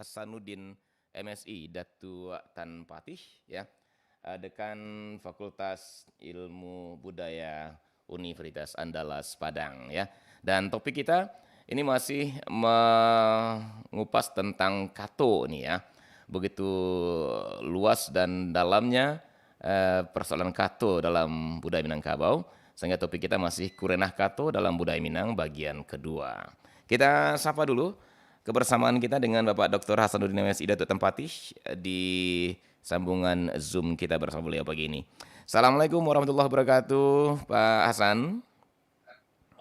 Hasanuddin MSI Datu Tan Patih ya, Dekan Fakultas Ilmu Budaya Universitas Andalas Padang ya. Dan topik kita ini masih mengupas tentang kato nih ya. Begitu luas dan dalamnya persoalan kato dalam budaya Minangkabau, sehingga topik kita masih kurenah kato dalam budaya Minang bagian kedua. Kita sapa dulu kebersamaan kita dengan Bapak Dr. Hasanuddin MSI Datuk Tempatih di sambungan Zoom kita bersama beliau pagi ini. Assalamualaikum warahmatullahi wabarakatuh, Pak Hasan.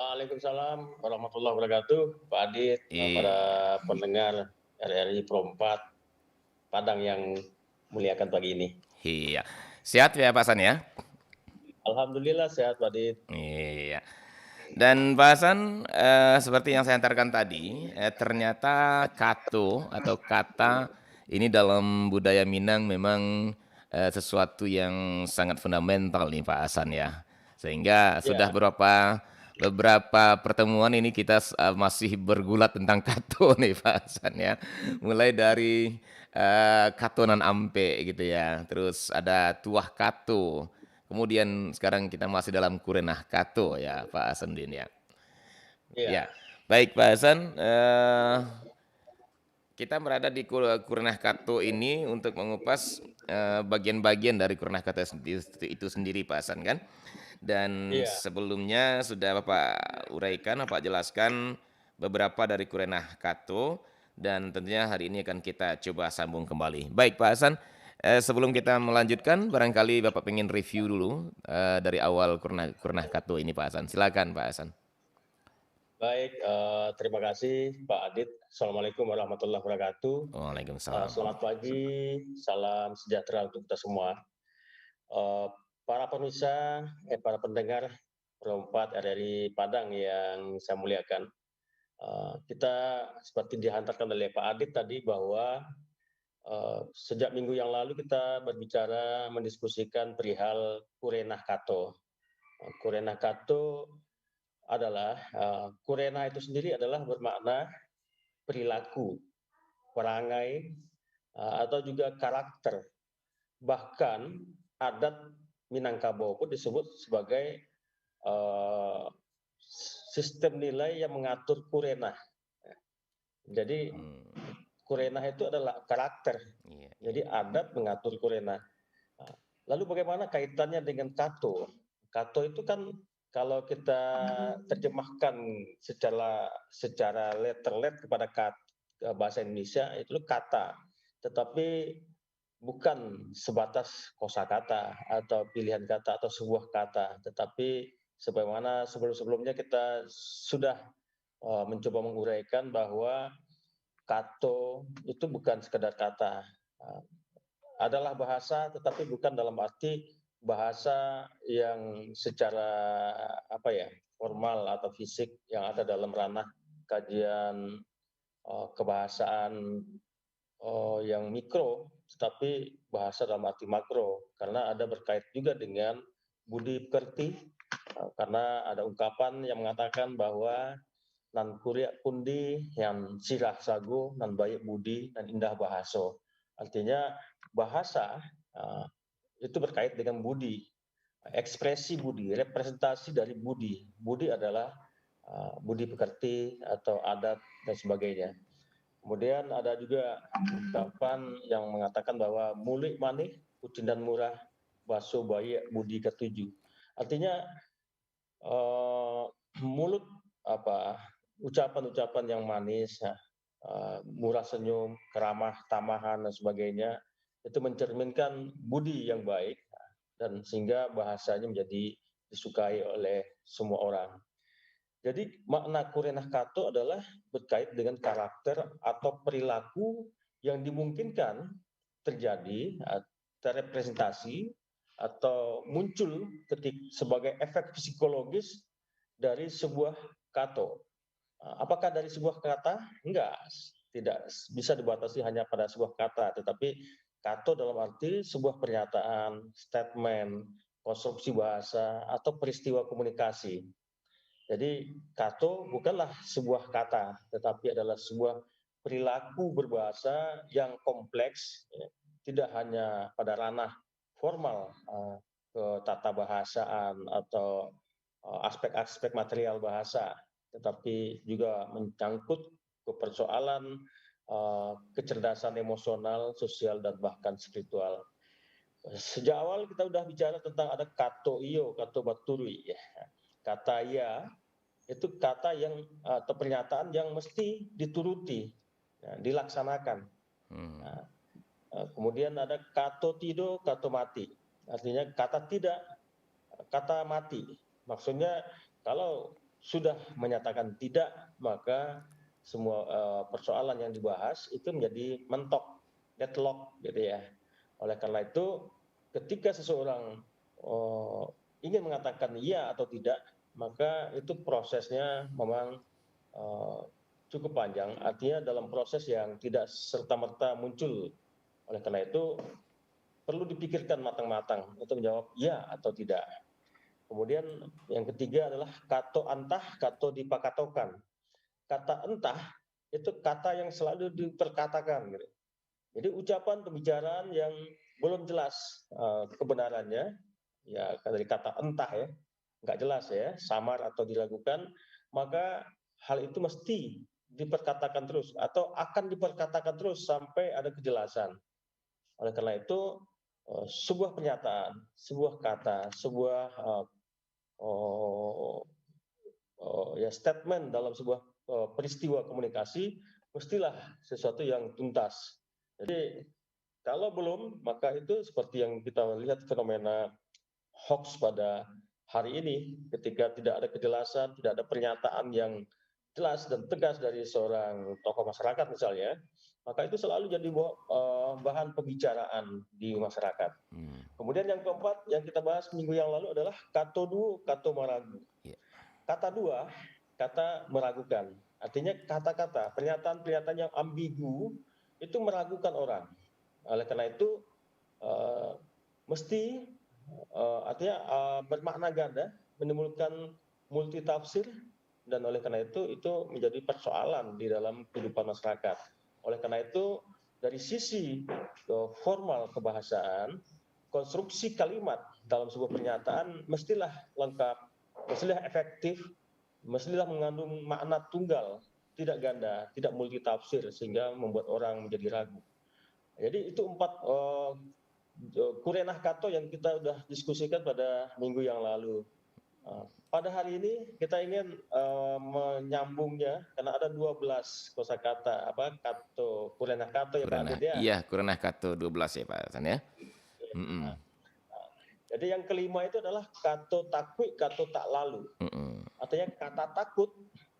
Waalaikumsalam warahmatullahi wabarakatuh, Pak Adit, para Iya, pendengar RRI Pro 4 Padang yang muliakan pagi ini. iya. Sehat ya Pak Hasan ya? Alhamdulillah sehat, Pak Adit. Iya. Dan Pak Hasan, seperti yang saya antarkan tadi, ternyata kato atau kata ini dalam budaya Minang memang sesuatu yang sangat fundamental nih Pak Hasan ya. Sehingga sudah Ya, beberapa pertemuan ini kita masih bergulat tentang kato nih Pak Hasan ya. Mulai dari katonan ampe gitu ya. Terus ada tuah kato. Kemudian sekarang kita masih dalam kurenah kato ya Pak Hasanuddin ya. ya, Ya, baik Pak Hasan, kita berada di kurenah kato ini untuk mengupas bagian-bagian dari kurenah kato itu sendiri Pak Hasan kan. Dan iya. sebelumnya sudah Bapak uraikan, Bapak jelaskan beberapa dari kurenah kato dan tentunya hari ini akan kita coba sambung kembali. Baik Pak Hasan, sebelum kita melanjutkan, barangkali Bapak pengen review dulu dari awal kurenah kato ini Pak Hasan. Silakan Pak Hasan. Baik, terima kasih Pak Adit. Assalamualaikum warahmatullahi wabarakatuh. Waalaikumsalam. Selamat pagi, salam sejahtera untuk kita semua. Eh, para pemirsa, para pendengar Pro 4 RRI Padang yang saya muliakan. Kita seperti dihantarkan oleh Pak Adit tadi bahwa sejak minggu yang lalu kita berbicara mendiskusikan perihal Kurenah Kato. Kurenah Kato adalah Kurena itu sendiri adalah bermakna perilaku, perangai, atau juga karakter. Bahkan adat Minangkabau pun disebut sebagai uh, sistem nilai yang mengatur Kurena. Jadi Hmm, Kurena itu adalah karakter. iya, iya. Jadi adat mengatur Kurena. Lalu bagaimana kaitannya dengan kato? Kato itu kan kalau kita terjemahkan secara letter kepada bahasa Indonesia itu kata, tetapi bukan sebatas kosakata atau pilihan kata atau sebuah kata, tetapi sebagaimana sebelum-sebelumnya kita sudah mencoba menguraikan bahwa kato itu bukan sekedar kata, adalah bahasa tetapi bukan dalam arti bahasa yang secara apa ya formal atau fisik yang ada dalam ranah kajian kebahasaan yang mikro, tetapi bahasa dalam arti makro karena ada berkait juga dengan budi pekerti, karena ada ungkapan yang mengatakan bahwa nan kuria pundi yang sirah sagu nan baik budi dan indah bahaso. Artinya bahasa uh, itu berkait dengan budi, ekspresi budi, representasi dari budi. Budi adalah budi pekerti atau adat dan sebagainya. Kemudian ada juga ungkapan yang mengatakan bahwa mulik manih, kucing dan murah, baso bayi budi ketujuh. Artinya uh, mulut apa ucapan-ucapan yang manis, ya, murah senyum, keramah tamahan dan sebagainya itu mencerminkan budi yang baik dan sehingga bahasanya menjadi disukai oleh semua orang. Jadi makna kurenah kato adalah berkait dengan karakter atau perilaku yang dimungkinkan terjadi, terrepresentasi atau muncul sebagai efek psikologis dari sebuah kato. Apakah dari sebuah kata? Enggak, tidak bisa dibatasi hanya pada sebuah kata, tetapi kato dalam arti sebuah pernyataan, statement, konstruksi bahasa, atau peristiwa komunikasi. Jadi kato bukanlah sebuah kata, tetapi adalah sebuah perilaku berbahasa yang kompleks, ya, tidak hanya pada ranah formal, ketatabahasaan atau aspek-aspek material bahasa, tetapi juga menyangkut ke persoalan kecerdasan emosional, sosial, dan bahkan spiritual. Sejak awal kita sudah bicara tentang ada kato iyo, kato baturi, ya. Kata ya itu kata yang atau pernyataan yang mesti dituruti, ya, dilaksanakan. Nah, kemudian ada kato tido, kato mati. Artinya kata tidak, kata mati. Maksudnya kalau sudah menyatakan tidak, maka semua persoalan yang dibahas itu menjadi mentok, deadlock gitu ya. Oleh karena itu, ketika seseorang ingin mengatakan iya atau tidak, maka itu prosesnya memang cukup panjang. Artinya dalam proses yang tidak serta-merta muncul. Oleh karena itu, perlu dipikirkan matang-matang untuk menjawab ya atau tidak. Kemudian yang ketiga adalah kato antah, kato dipakatokan. Kata entah itu kata yang selalu diperkatakan. Gitu. Jadi ucapan pembicaraan yang belum jelas kebenarannya, ya dari kata entah ya, nggak jelas ya, samar atau diragukan, maka hal itu mesti diperkatakan terus atau akan diperkatakan terus sampai ada kejelasan. Oleh karena itu, sebuah pernyataan, sebuah kata, sebuah ya statement dalam sebuah peristiwa komunikasi mestilah sesuatu yang tuntas. Jadi kalau belum, maka itu seperti yang kita lihat fenomena hoax pada hari ini, ketika tidak ada kejelasan, tidak ada pernyataan yang jelas dan tegas dari seorang tokoh masyarakat misalnya, maka itu selalu jadi bahan pembicaraan di masyarakat. Kemudian yang keempat yang kita bahas minggu yang lalu adalah kato duo, kato maragu. Kata dua, kata meragukan. Artinya kata-kata, pernyataan-pernyataan yang ambigu itu meragukan orang. Oleh karena itu, mesti artinya bermakna ganda, menimbulkan multitafsir, dan oleh karena itu menjadi persoalan di dalam kehidupan masyarakat. Oleh karena itu, dari sisi formal kebahasaan, konstruksi kalimat dalam sebuah pernyataan mestilah lengkap, mestilah efektif, mestilah mengandung makna tunggal, tidak ganda, tidak multitafsir, sehingga membuat orang menjadi ragu. Jadi itu 4 kurenah kato yang kita sudah diskusikan pada minggu yang lalu. Pada hari ini kita ingin menyambungnya karena ada 12 kosakata kato, kurenah kato ya Pak Adit ya. Iya, kurenah kato 12 ya Pak Hasan ya. Jadi yang kelima itu adalah kato takwi, kato tak lalu. Artinya kata takut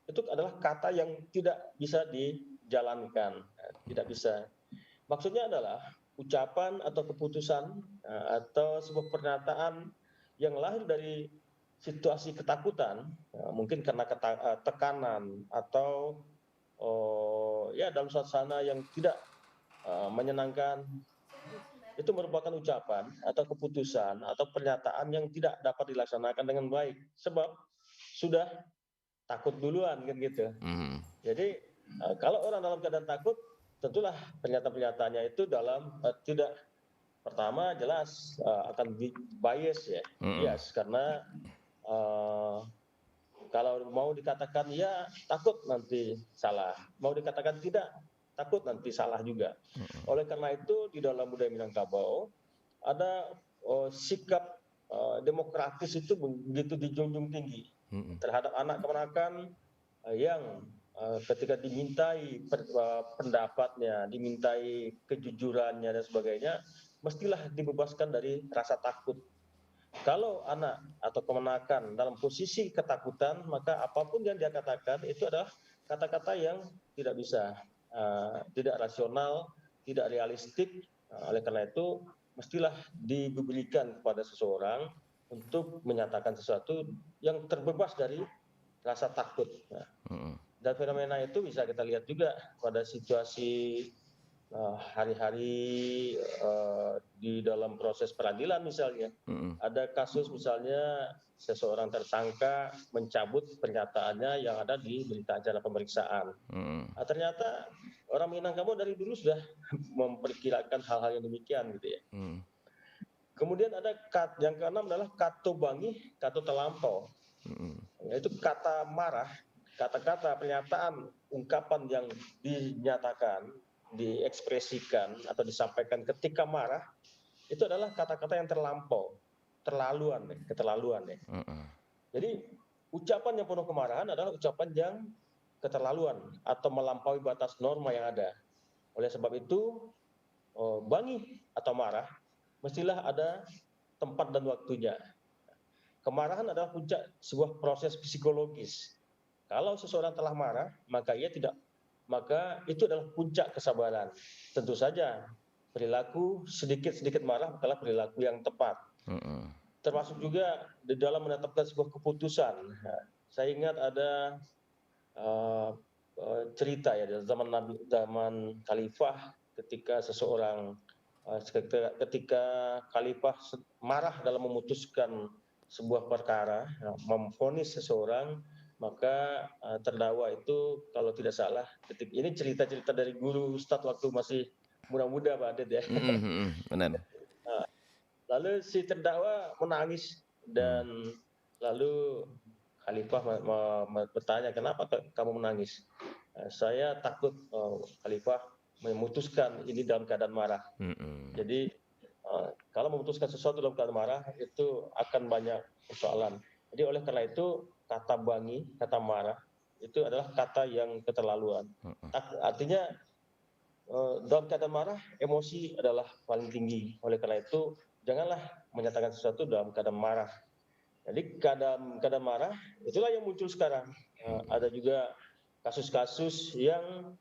itu adalah kata yang tidak bisa dijalankan, tidak bisa. Maksudnya adalah ucapan atau keputusan atau sebuah pernyataan yang lahir dari situasi ketakutan, mungkin karena tekanan atau ya dalam suasana yang tidak menyenangkan, itu merupakan ucapan atau keputusan atau pernyataan yang tidak dapat dilaksanakan dengan baik sebab sudah takut duluan kan gitu. Jadi kalau orang dalam keadaan takut, tentulah pernyataan-pernyataannya itu dalam tidak, pertama jelas akan bias ya, bias karena kalau mau dikatakan ya takut nanti salah, mau dikatakan tidak takut nanti salah juga. Oleh karena itu di dalam budaya Minangkabau ada sikap demokratis itu begitu dijunjung tinggi terhadap anak keponakan yang ketika dimintai pendapatnya, dimintai kejujurannya dan sebagainya, mestilah dibebaskan dari rasa takut. Kalau anak atau keponakan dalam posisi ketakutan, maka apapun yang dia katakan itu adalah kata-kata yang tidak bisa, tidak rasional, tidak realistik. Oleh karena itu, mestilah diberikan kepada seseorang untuk menyatakan sesuatu yang terbebas dari rasa takut. Dan fenomena itu bisa kita lihat juga pada situasi hari-hari di dalam proses peradilan misalnya. Ada kasus misalnya seseorang tersangka mencabut pernyataannya yang ada di berita acara pemeriksaan. Ternyata orang Minangkabau dari dulu sudah memperkirakan hal-hal yang demikian gitu ya. Kemudian ada yang keenam adalah kato bangi, kato terlampau. Yaitu kata marah, kata-kata pernyataan, ungkapan yang dinyatakan, diekspresikan atau disampaikan ketika marah, itu adalah kata-kata yang terlampau, keterlaluan ya. Jadi ucapan yang penuh kemarahan adalah ucapan yang keterlaluan atau melampaui batas norma yang ada. Oleh sebab itu, bangi atau marah mestilah ada tempat dan waktunya. Kemarahan adalah puncak sebuah proses psikologis. Kalau seseorang telah marah, maka itu adalah puncak kesabaran. Tentu saja perilaku sedikit-sedikit marah adalah perilaku yang tepat. Termasuk juga di dalam menetapkan sebuah keputusan. Saya ingat ada cerita ya dari zaman Khalifah ketika Khalifah marah dalam memutuskan sebuah perkara, memvonis seseorang, maka terdakwa itu kalau tidak salah, ini cerita-cerita dari guru Ustadz waktu masih muda-muda Pak Adit ya. Benar. Lalu si terdakwa menangis dan lalu Khalifah bertanya, kenapa kamu menangis? Saya takut Khalifah memutuskan ini dalam keadaan marah. Jadi kalau memutuskan sesuatu dalam keadaan marah itu akan banyak persoalan. Jadi oleh karena itu kata bangi, kata marah itu adalah kata yang keterlaluan. Artinya dalam keadaan marah emosi adalah paling tinggi. Oleh karena itu janganlah menyatakan sesuatu dalam keadaan marah. Jadi keadaan marah itulah yang muncul sekarang. Ada juga kasus-kasus yang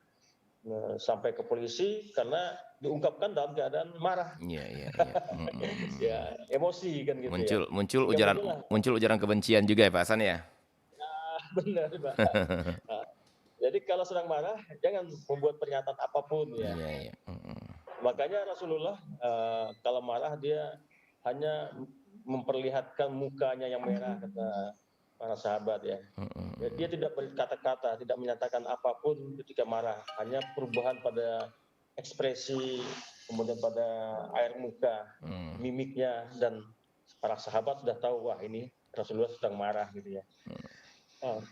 sampai ke polisi karena diungkapkan dalam keadaan marah. Ya, emosi kan gitu Muncul ujaran kebencian juga ya Pak Hasan ya? Benar Pak. Jadi kalau sedang marah jangan membuat pernyataan apapun ya. Makanya Rasulullah kalau marah dia hanya memperlihatkan mukanya yang merah, kata para sahabat ya. Dia tidak berkata-kata, tidak menyatakan apapun ketika marah, hanya perubahan pada ekspresi, kemudian pada air muka, mimiknya, dan para sahabat sudah tahu, wah ini Rasulullah sedang marah gitu ya.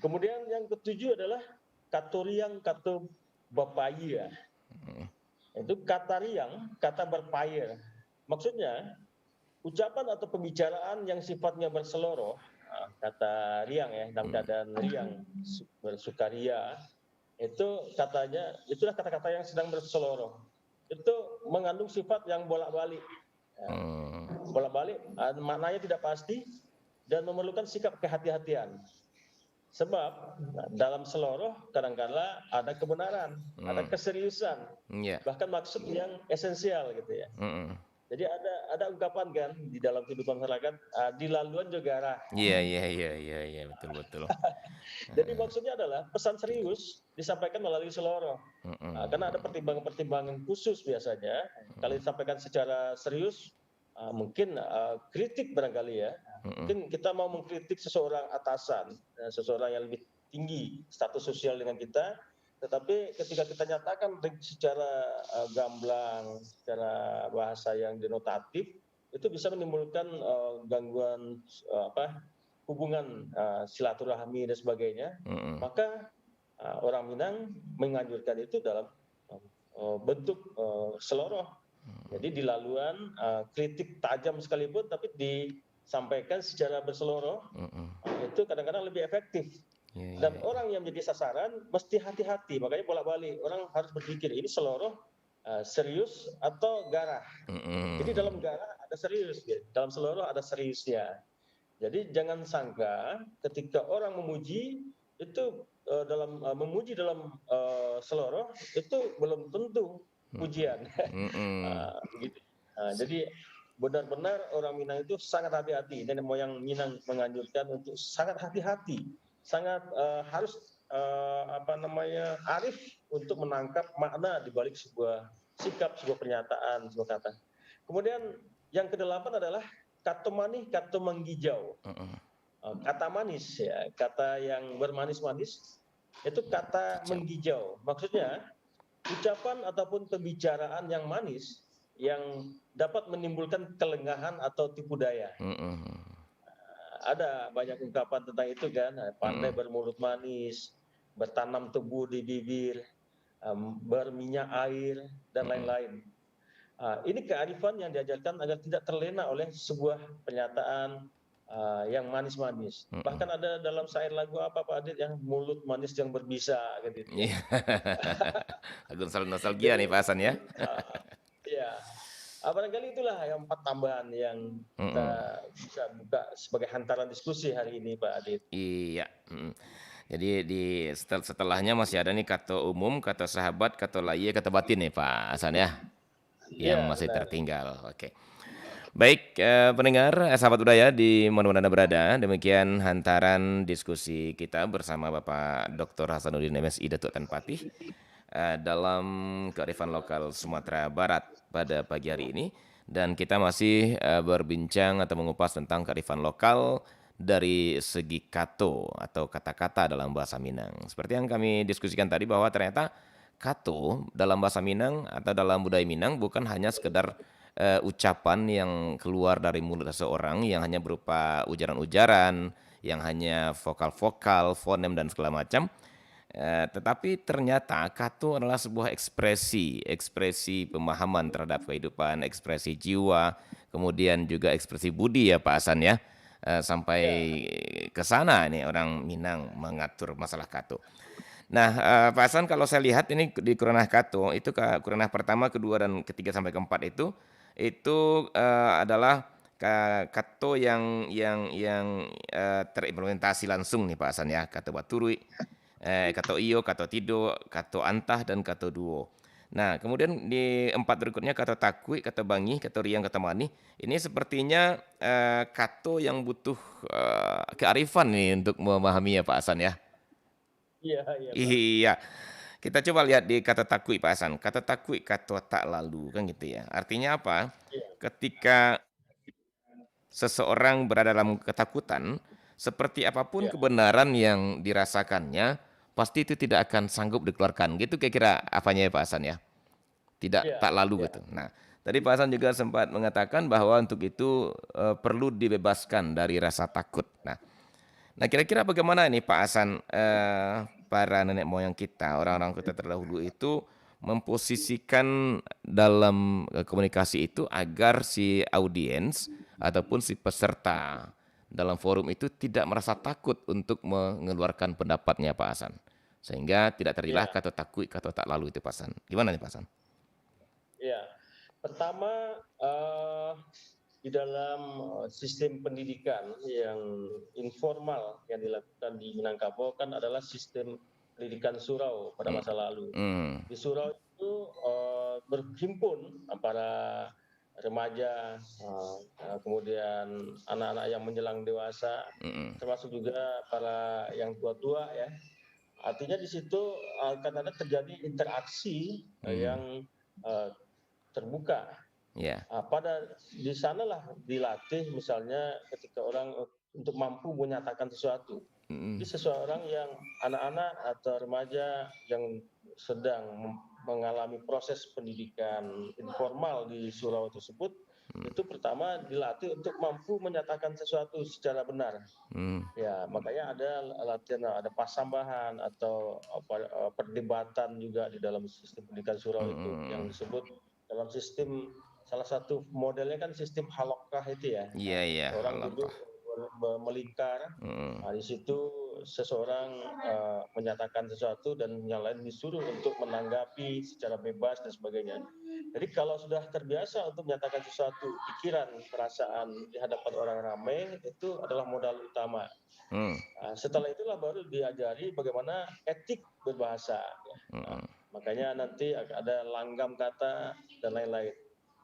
Kemudian yang ketujuh adalah kato riang, kato bapaya. Itu kata riang, kata berpaya. Maksudnya ucapan atau pembicaraan yang sifatnya berseloroh, kata riang ya, dalam keadaan riang, bersukaria, itu katanya, itulah kata-kata yang sedang berseloroh. Itu mengandung sifat yang bolak-balik. Bolak-balik, maknanya tidak pasti dan memerlukan sikap kehati-hatian. Sebab dalam seloroh kadang-kala ada kebenaran, ada keseriusan, bahkan maksud yang esensial gitu ya. Jadi ada ungkapan kan di dalam kehidupan masyarakat, di laluan juga arah. Iya, betul. Jadi maksudnya adalah pesan serius disampaikan melalui seloroh. Karena ada pertimbangan-pertimbangan khusus biasanya. Kalau disampaikan secara serius, mungkin kritik barangkali ya. Mungkin kita mau mengkritik seseorang atasan, seseorang yang lebih tinggi status sosial dengan kita, tetapi ketika kita nyatakan secara gamblang, secara bahasa yang denotatif, itu bisa menimbulkan gangguan hubungan silaturahmi dan sebagainya. Maka orang Minang menganjurkan itu dalam bentuk seloroh. Jadi di laluan kritik tajam sekalipun, tapi disampaikan secara berseloroh, itu kadang-kadang lebih efektif. Dan orang yang menjadi sasaran mesti hati-hati, makanya bolak-balik orang harus berpikir ini seloroh serius atau garah. Jadi dalam garah ada serius, dalam seloroh ada seriusnya. Jadi jangan sangka ketika orang memuji itu memuji dalam seloroh itu belum tentu pujian. Gitu. Jadi benar-benar orang Minang itu sangat hati-hati. Nenek moyang Minang menganjurkan untuk sangat hati-hati. Sangat harus arif untuk menangkap makna di balik sebuah sikap, sebuah pernyataan, sebuah kata. Kemudian yang kedelapan adalah kata manis, kata menghijau. Kata manis ya, kata yang bermanis-manis itu kata menghijau. Maksudnya ucapan ataupun pembicaraan yang manis yang dapat menimbulkan kelengahan atau tipu daya. Mhm. Ada banyak ungkapan tentang itu kan, pandai Mhm. bermulut manis, bertanam tebu di bibir, berminyak air, dan Mhm. lain-lain. Ini kearifan yang diajarkan agar tidak terlena oleh sebuah pernyataan yang manis-manis. Mhm. Bahkan ada dalam syair lagu apa Pak Adit yang mulut manis yang berbisa gitu ya. Iya. Lagu nostalgia Jadi nih Pak Hasan ya. ya, barangkali itulah yang 4 tambahan yang kita Mhm. bisa buka sebagai hantaran diskusi hari ini Pak Adit. Iya, mhm. Jadi setelahnya masih ada nih kata umum, kata sahabat, kata layie, kata batin nih Pak Hasan ya, yang Iya masih benar. tertinggal. Oke. Baik, pendengar, sahabat budaya di mana Anda berada, demikian hantaran diskusi kita bersama Bapak Dr. Hasanuddin MSI Datuk Tan Patih dalam kearifan lokal Sumatera Barat pada pagi hari ini, dan kita masih berbincang atau mengupas tentang kearifan lokal dari segi kato atau kata-kata dalam bahasa Minang. Seperti yang kami diskusikan tadi bahwa ternyata kato dalam bahasa Minang atau dalam budaya Minang bukan hanya sekedar ucapan yang keluar dari mulut seseorang yang hanya berupa ujaran-ujaran, yang hanya vokal-vokal, fonem dan segala macam. Tetapi ternyata kato adalah sebuah ekspresi, ekspresi pemahaman terhadap kehidupan, ekspresi jiwa, kemudian juga ekspresi budi ya Pak Hasan ya. Sampai Ya, ke sana ini orang Minang mengatur masalah kato. Nah, Pak Hasan kalau saya lihat ini di Kuranah Kato itu Kuranah pertama, kedua dan ketiga sampai keempat itu adalah kato yang terimplementasi langsung nih Pak Hasan ya, kato Baturui, kato Iyo, kato Tido, kato Antah dan kato Duo. Nah, kemudian di empat berikutnya kato Takui, kato Bangi, kato Riang, kato Mani. Ini sepertinya kato yang butuh kearifan nih untuk memahami ya Pak Hasan ya. iya iya Pak. Iya, kita coba lihat di kata takui Pak Hasan. Kata takui, kata tak lalu kan gitu ya. Artinya apa? Iya, Ketika seseorang berada dalam ketakutan, seperti apapun iya, kebenaran yang dirasakannya, pasti itu tidak akan sanggup dikeluarkan. Gitu kira-kira apanya ya Pak Hasan ya. Tidak iya, tak lalu iya, gitu. Nah, tadi Pak Hasan juga sempat mengatakan bahwa untuk itu perlu dibebaskan dari rasa takut. Nah, kira-kira bagaimana ini Pak Hasan, para nenek moyang kita, orang-orang kita terdahulu itu memposisikan dalam komunikasi itu agar si audiens ataupun si peserta dalam forum itu tidak merasa takut untuk mengeluarkan pendapatnya Pak Hasan. Sehingga tidak terjadilah iya, kata takut, kata tak lalu itu Pak Hasan. Gimana nih Pak Hasan? iya. Pertama, di dalam sistem pendidikan yang informal yang dilakukan di Minangkabau kan adalah sistem pendidikan surau pada Hmm. masa lalu. Hmm. Di surau itu berhimpun antara remaja, kemudian anak-anak yang menjelang dewasa, Hmm. termasuk juga para yang tua-tua ya. Artinya di situ akan ada terjadi interaksi Hmm. yang eh, terbuka. Ya. Pada di sanalah dilatih misalnya ketika orang untuk mampu menyatakan sesuatu. Hmm. Jadi seseorang yang anak-anak atau remaja yang sedang mengalami proses pendidikan informal di surau tersebut, Hmm. itu pertama dilatih untuk mampu menyatakan sesuatu secara benar. Hmm. Ya, makanya ada latihan, ada pasambahan atau perdebatan juga di dalam sistem pendidikan surau itu yang Hmm. disebut dalam sistem salah satu modelnya kan sistem halakah itu ya. Iya, iya, Orang duduk halaqah. melingkar, Hmm. di situ seseorang menyatakan sesuatu dan yang lain disuruh untuk menanggapi secara bebas dan sebagainya. Jadi kalau sudah terbiasa untuk menyatakan sesuatu pikiran, perasaan di hadapan orang ramai itu adalah modal utama. Hmm. Setelah itulah baru diajari bagaimana etik berbahasa. Nah, Hmm. makanya nanti ada langgam kata dan lain-lain.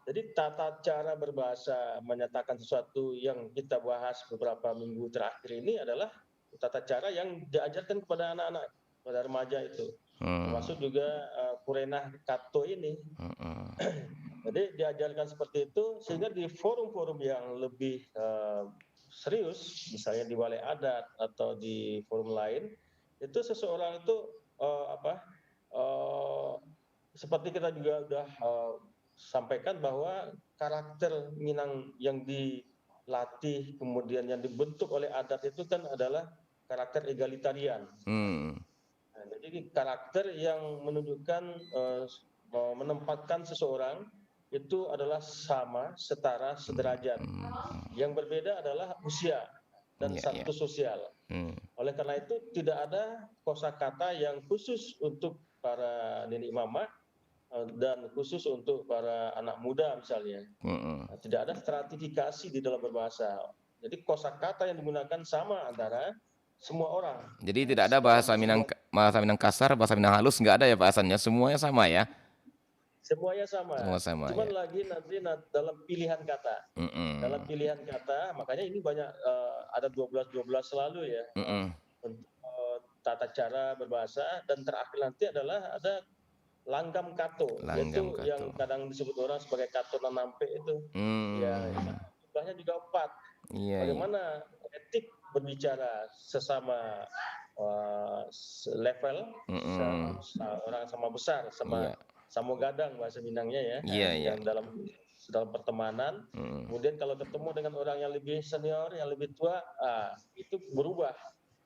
Jadi tata cara berbahasa menyatakan sesuatu yang kita bahas beberapa minggu terakhir ini adalah tata cara yang diajarkan kepada anak-anak, pada remaja itu. Hmm. Termasuk juga Kurenah Kato ini. Hmm. Jadi diajarkan seperti itu sehingga di forum-forum yang lebih serius, misalnya di balai adat atau di forum lain, itu seseorang itu uh, apa uh, seperti kita juga udah sampaikan bahwa karakter Minang yang dilatih kemudian yang dibentuk oleh adat itu kan adalah karakter egalitarian. Hmm. Nah, jadi karakter yang menunjukkan menempatkan seseorang itu adalah sama, setara, sederajat. Yang berbeda adalah usia dan Ya, ya. status sosial. Hmm. Oleh karena itu tidak ada kosakata yang khusus untuk para nenek mama dan khusus untuk para anak muda misalnya. Mm-mm. Tidak ada stratifikasi di dalam berbahasa. Jadi kosakata yang digunakan sama antara semua orang. Jadi tidak ada Dalam bahasa Minang kasar, bahasa Minang halus, nggak ada ya Pak Hasan ya? Semuanya sama ya? semuanya sama. Semua sama Cuman ya. lagi nanti dalam pilihan kata. Dalam Mm-mm. pilihan kata, makanya ini banyak ada 12-12 selalu ya Mm-mm. untuk tata cara berbahasa dan terakhir nanti adalah ada langgam kato, Langgam yaitu kato. yang kadang disebut orang sebagai kato nanampe itu. Ya, Hmm. jumlahnya juga 4. Iya, iya. Bagaimana etik berbicara sesama level, Mm-mm. orang sama besar, sama Iya. samo gadang bahasa Minangnya ya, Iya, iya. yang dalam pertemanan. Mm. Kemudian kalau ketemu dengan orang yang lebih senior, yang lebih tua, itu berubah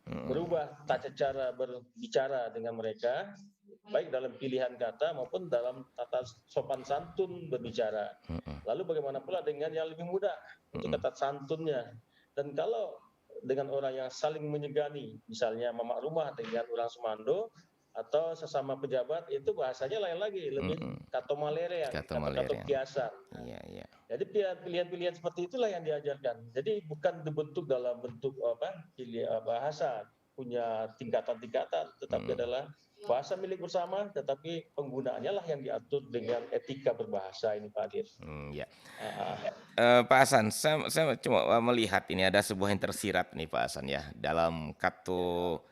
Mm-mm. berubah tata cara berbicara dengan mereka, baik dalam pilihan kata maupun dalam tata sopan santun berbicara. Mm-mm. Lalu bagaimana pula dengan yang lebih muda untuk Mm-mm. kata santunnya. Dan kalau dengan orang yang saling menyegani, misalnya mamak rumah dengan orang Sumando atau sesama pejabat, itu bahasanya lain lagi, lebih Mm-mm. kato malere, Kata kata-kata Malerian. kiasan. Iya, iya. Jadi pilihan-pilihan seperti itulah yang diajarkan. Jadi bukan dibentuk dalam bentuk bahasa punya tingkatan-tingkatan, tetapi Mm. adalah bahasa milik bersama, tetapi penggunaannya lah yang diatur dengan etika berbahasa ini Pak Adir. Ya. Uh, Pak Hasan, saya cuma melihat ini ada sebuah yang tersirat nih Pak Hasan ya dalam kato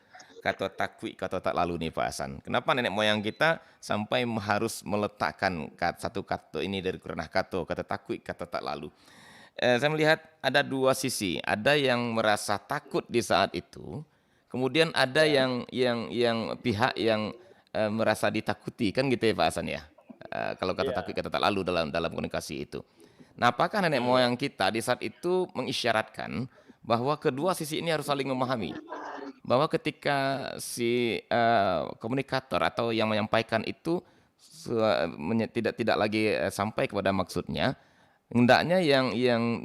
takwi, kato tak lalu nih Pak Hasan. Kenapa nenek moyang kita sampai harus meletakkan satu kato ini dari kerana kata takwi, kata tak lalu. Saya melihat ada dua sisi. Ada yang merasa takut di saat itu, kemudian ada ya, yang pihak yang merasa ditakuti kan gitu ya Pak Hasan ya. Kalau kata takwi, ya, kata tak lalu dalam komunikasi itu. Nah, apakah nenek moyang kita di saat itu mengisyaratkan bahwa kedua sisi ini harus saling memahami? Bahwa ketika si komunikator atau yang menyampaikan itu tidak lagi sampai kepada maksudnya, hendaknya yang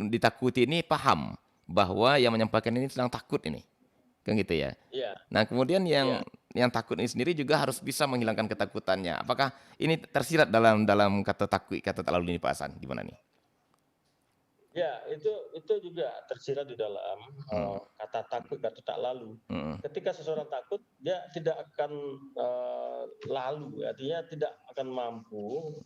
ditakuti ini paham bahwa yang menyampaikan ini sedang takut ini, kan gitu ya. ya, Nah, kemudian ya. yang takut ini sendiri juga harus bisa menghilangkan ketakutannya. Apakah ini tersirat dalam kata takwi, kata tak lalu ini Pak Hasan? Gimana nih? Ya, itu juga tersirat di dalam Hmm. kata takut, kata tak lalu. Hmm. Ketika seseorang takut, dia tidak akan lalu, artinya tidak akan mampu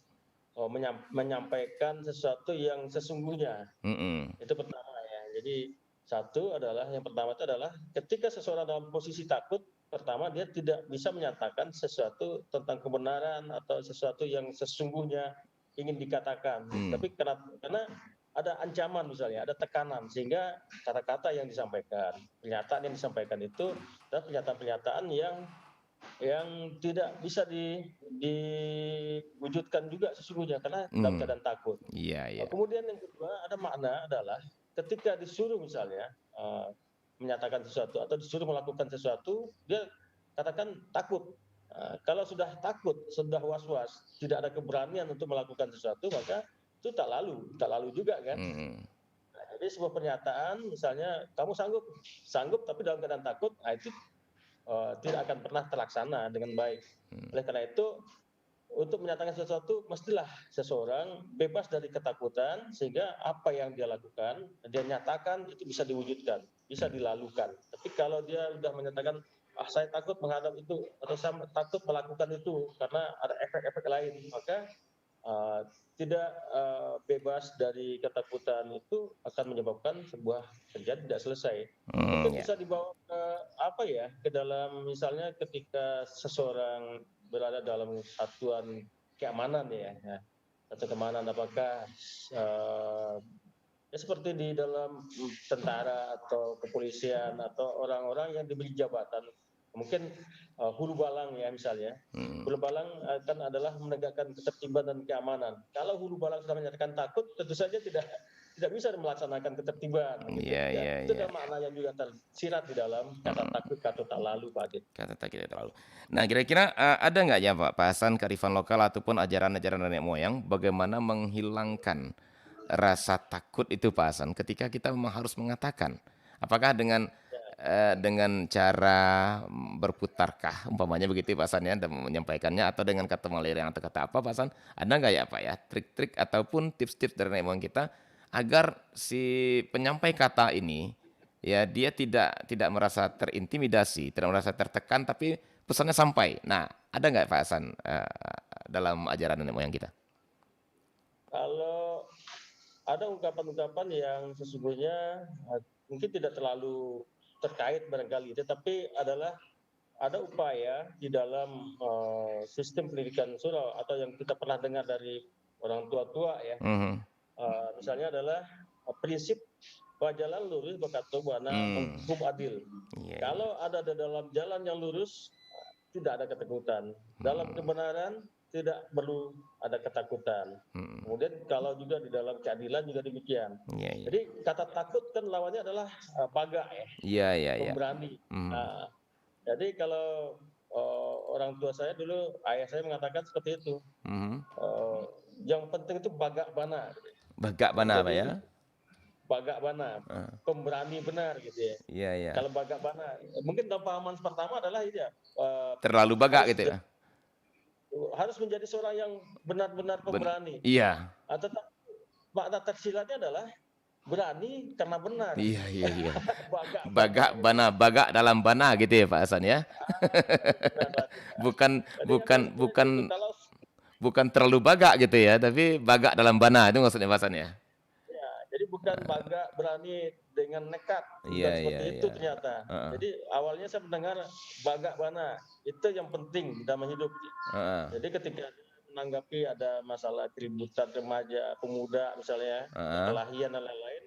menyampaikan sesuatu yang sesungguhnya. Hmm. Itu pertama ya. Jadi satu adalah yang pertama itu adalah ketika seseorang dalam posisi takut, pertama dia tidak bisa menyatakan sesuatu tentang kebenaran atau sesuatu yang sesungguhnya ingin dikatakan. Hmm. Tapi karena ada ancaman misalnya, ada tekanan sehingga kata-kata yang disampaikan, pernyataan yang disampaikan itu adalah pernyataan-pernyataan yang tidak bisa diwujudkan juga sesungguhnya karena dalam Hmm. keadaan takut. Iya, iya. Kemudian yang kedua ada makna adalah ketika disuruh misalnya menyatakan sesuatu atau disuruh melakukan sesuatu, dia katakan takut. Kalau sudah takut, sudah was-was, tidak ada keberanian untuk melakukan sesuatu, maka itu tak lalu juga kan. Hmm. Nah, jadi sebuah pernyataan, misalnya kamu sanggup tapi dalam keadaan takut, itu tidak akan pernah terlaksana dengan baik. Oleh karena itu, untuk menyatakan sesuatu mestilah seseorang bebas dari ketakutan sehingga apa yang dia lakukan dia nyatakan itu bisa diwujudkan, bisa dilalukan. Tapi kalau dia sudah menyatakan saya takut menghadap itu atau saya takut melakukan itu karena ada efek-efek lain, maka tidak bebas dari ketakutan itu akan menyebabkan sebuah kerjaan tidak selesai. Hmm, Mungkin ya. bisa dibawa ke dalam misalnya ketika seseorang berada dalam satuan keamanan ya, satu keamanan apakah ya seperti di dalam tentara atau kepolisian atau orang-orang yang diberi jabatan mungkin hulu balang ya misalnya. Hmm. Hulu balang kan adalah menegakkan ketertiban dan keamanan. Kalau hulu balang sudah menyatakan takut, tentu saja tidak bisa melaksanakan ketertiban. Gitu. Iya, Ya, iya, itu iya. adalah makna yang juga tersirat di dalam kata takut, kata tak lalu, Pak Adit. Kata tak kita terlalu. Nah, kira-kira ada nggak ya Pak bahasan kearifan lokal ataupun ajaran-ajaran nenek moyang bagaimana menghilangkan rasa takut itu Pak Hasan ketika kita memang harus mengatakan? Apakah dengan cara berputarkah umpamanya begitu Pak Hasan ya dan menyampaikannya atau dengan kata melirang atau kata apa Pak Hasan? Ada nggak ya Pak ya trik-trik ataupun tips-tips dari nenek moyang kita agar si penyampai kata ini ya dia tidak merasa terintimidasi, tidak merasa tertekan, tapi pesannya sampai. Nah, ada nggak Pak Hasan dalam ajaran nenek moyang kita? Kalau ada ungkapan-ungkapan yang sesungguhnya mungkin tidak terlalu terkait barangkali, tetapi adalah ada upaya di dalam sistem pendidikan surau atau yang kita pernah dengar dari orang tua-tua ya. Mhm. Misalnya adalah prinsip bahwa jalan lurus berkata buana menghukum adil. Iya, iya. Kalau ada di dalam jalan yang lurus, tidak ada ketakutan. Dalam kebenaran tidak perlu ada ketakutan. Kemudian kalau juga di dalam keadilan juga demikian. Iya, iya. Jadi kata takut kan lawannya adalah baga ya, Iya, iya, iya. pemberani. Nah, jadi kalau orang tua saya dulu, ayah saya mengatakan seperti itu. Yang penting itu bagak bana. Bagak mana Pak Jadi ya? bagak bana, pemberani benar gitu ya. Iya, iya. Kalau bagak bana, mungkin dalam pahaman pertama adalah itu ya, Terlalu bagak harus gitu ya? harus menjadi seorang yang benar-benar pemberani. Iya. Tetapi makna tersilatnya adalah berani karena benar. Iya, iya, iya. Bagak Bagak bana, bagak dalam bana gitu ya Pak Hasan ya? benar. Bukan Jadi bukan itu bukan kalau bukan terlalu bagak gitu ya, tapi bagak dalam bana itu maksudnya Pak Hasan ya? ya, jadi bukan bagak berani dengan nekat, bukan Iya, iya, seperti itu iya. ternyata. Heeh. Jadi awalnya saya mendengar bagak bana, itu yang penting dalam hidup. Heeh. Jadi ketika menanggapi ada masalah keributan remaja, pemuda misalnya, Heeh. perkelahian dan lain-lain,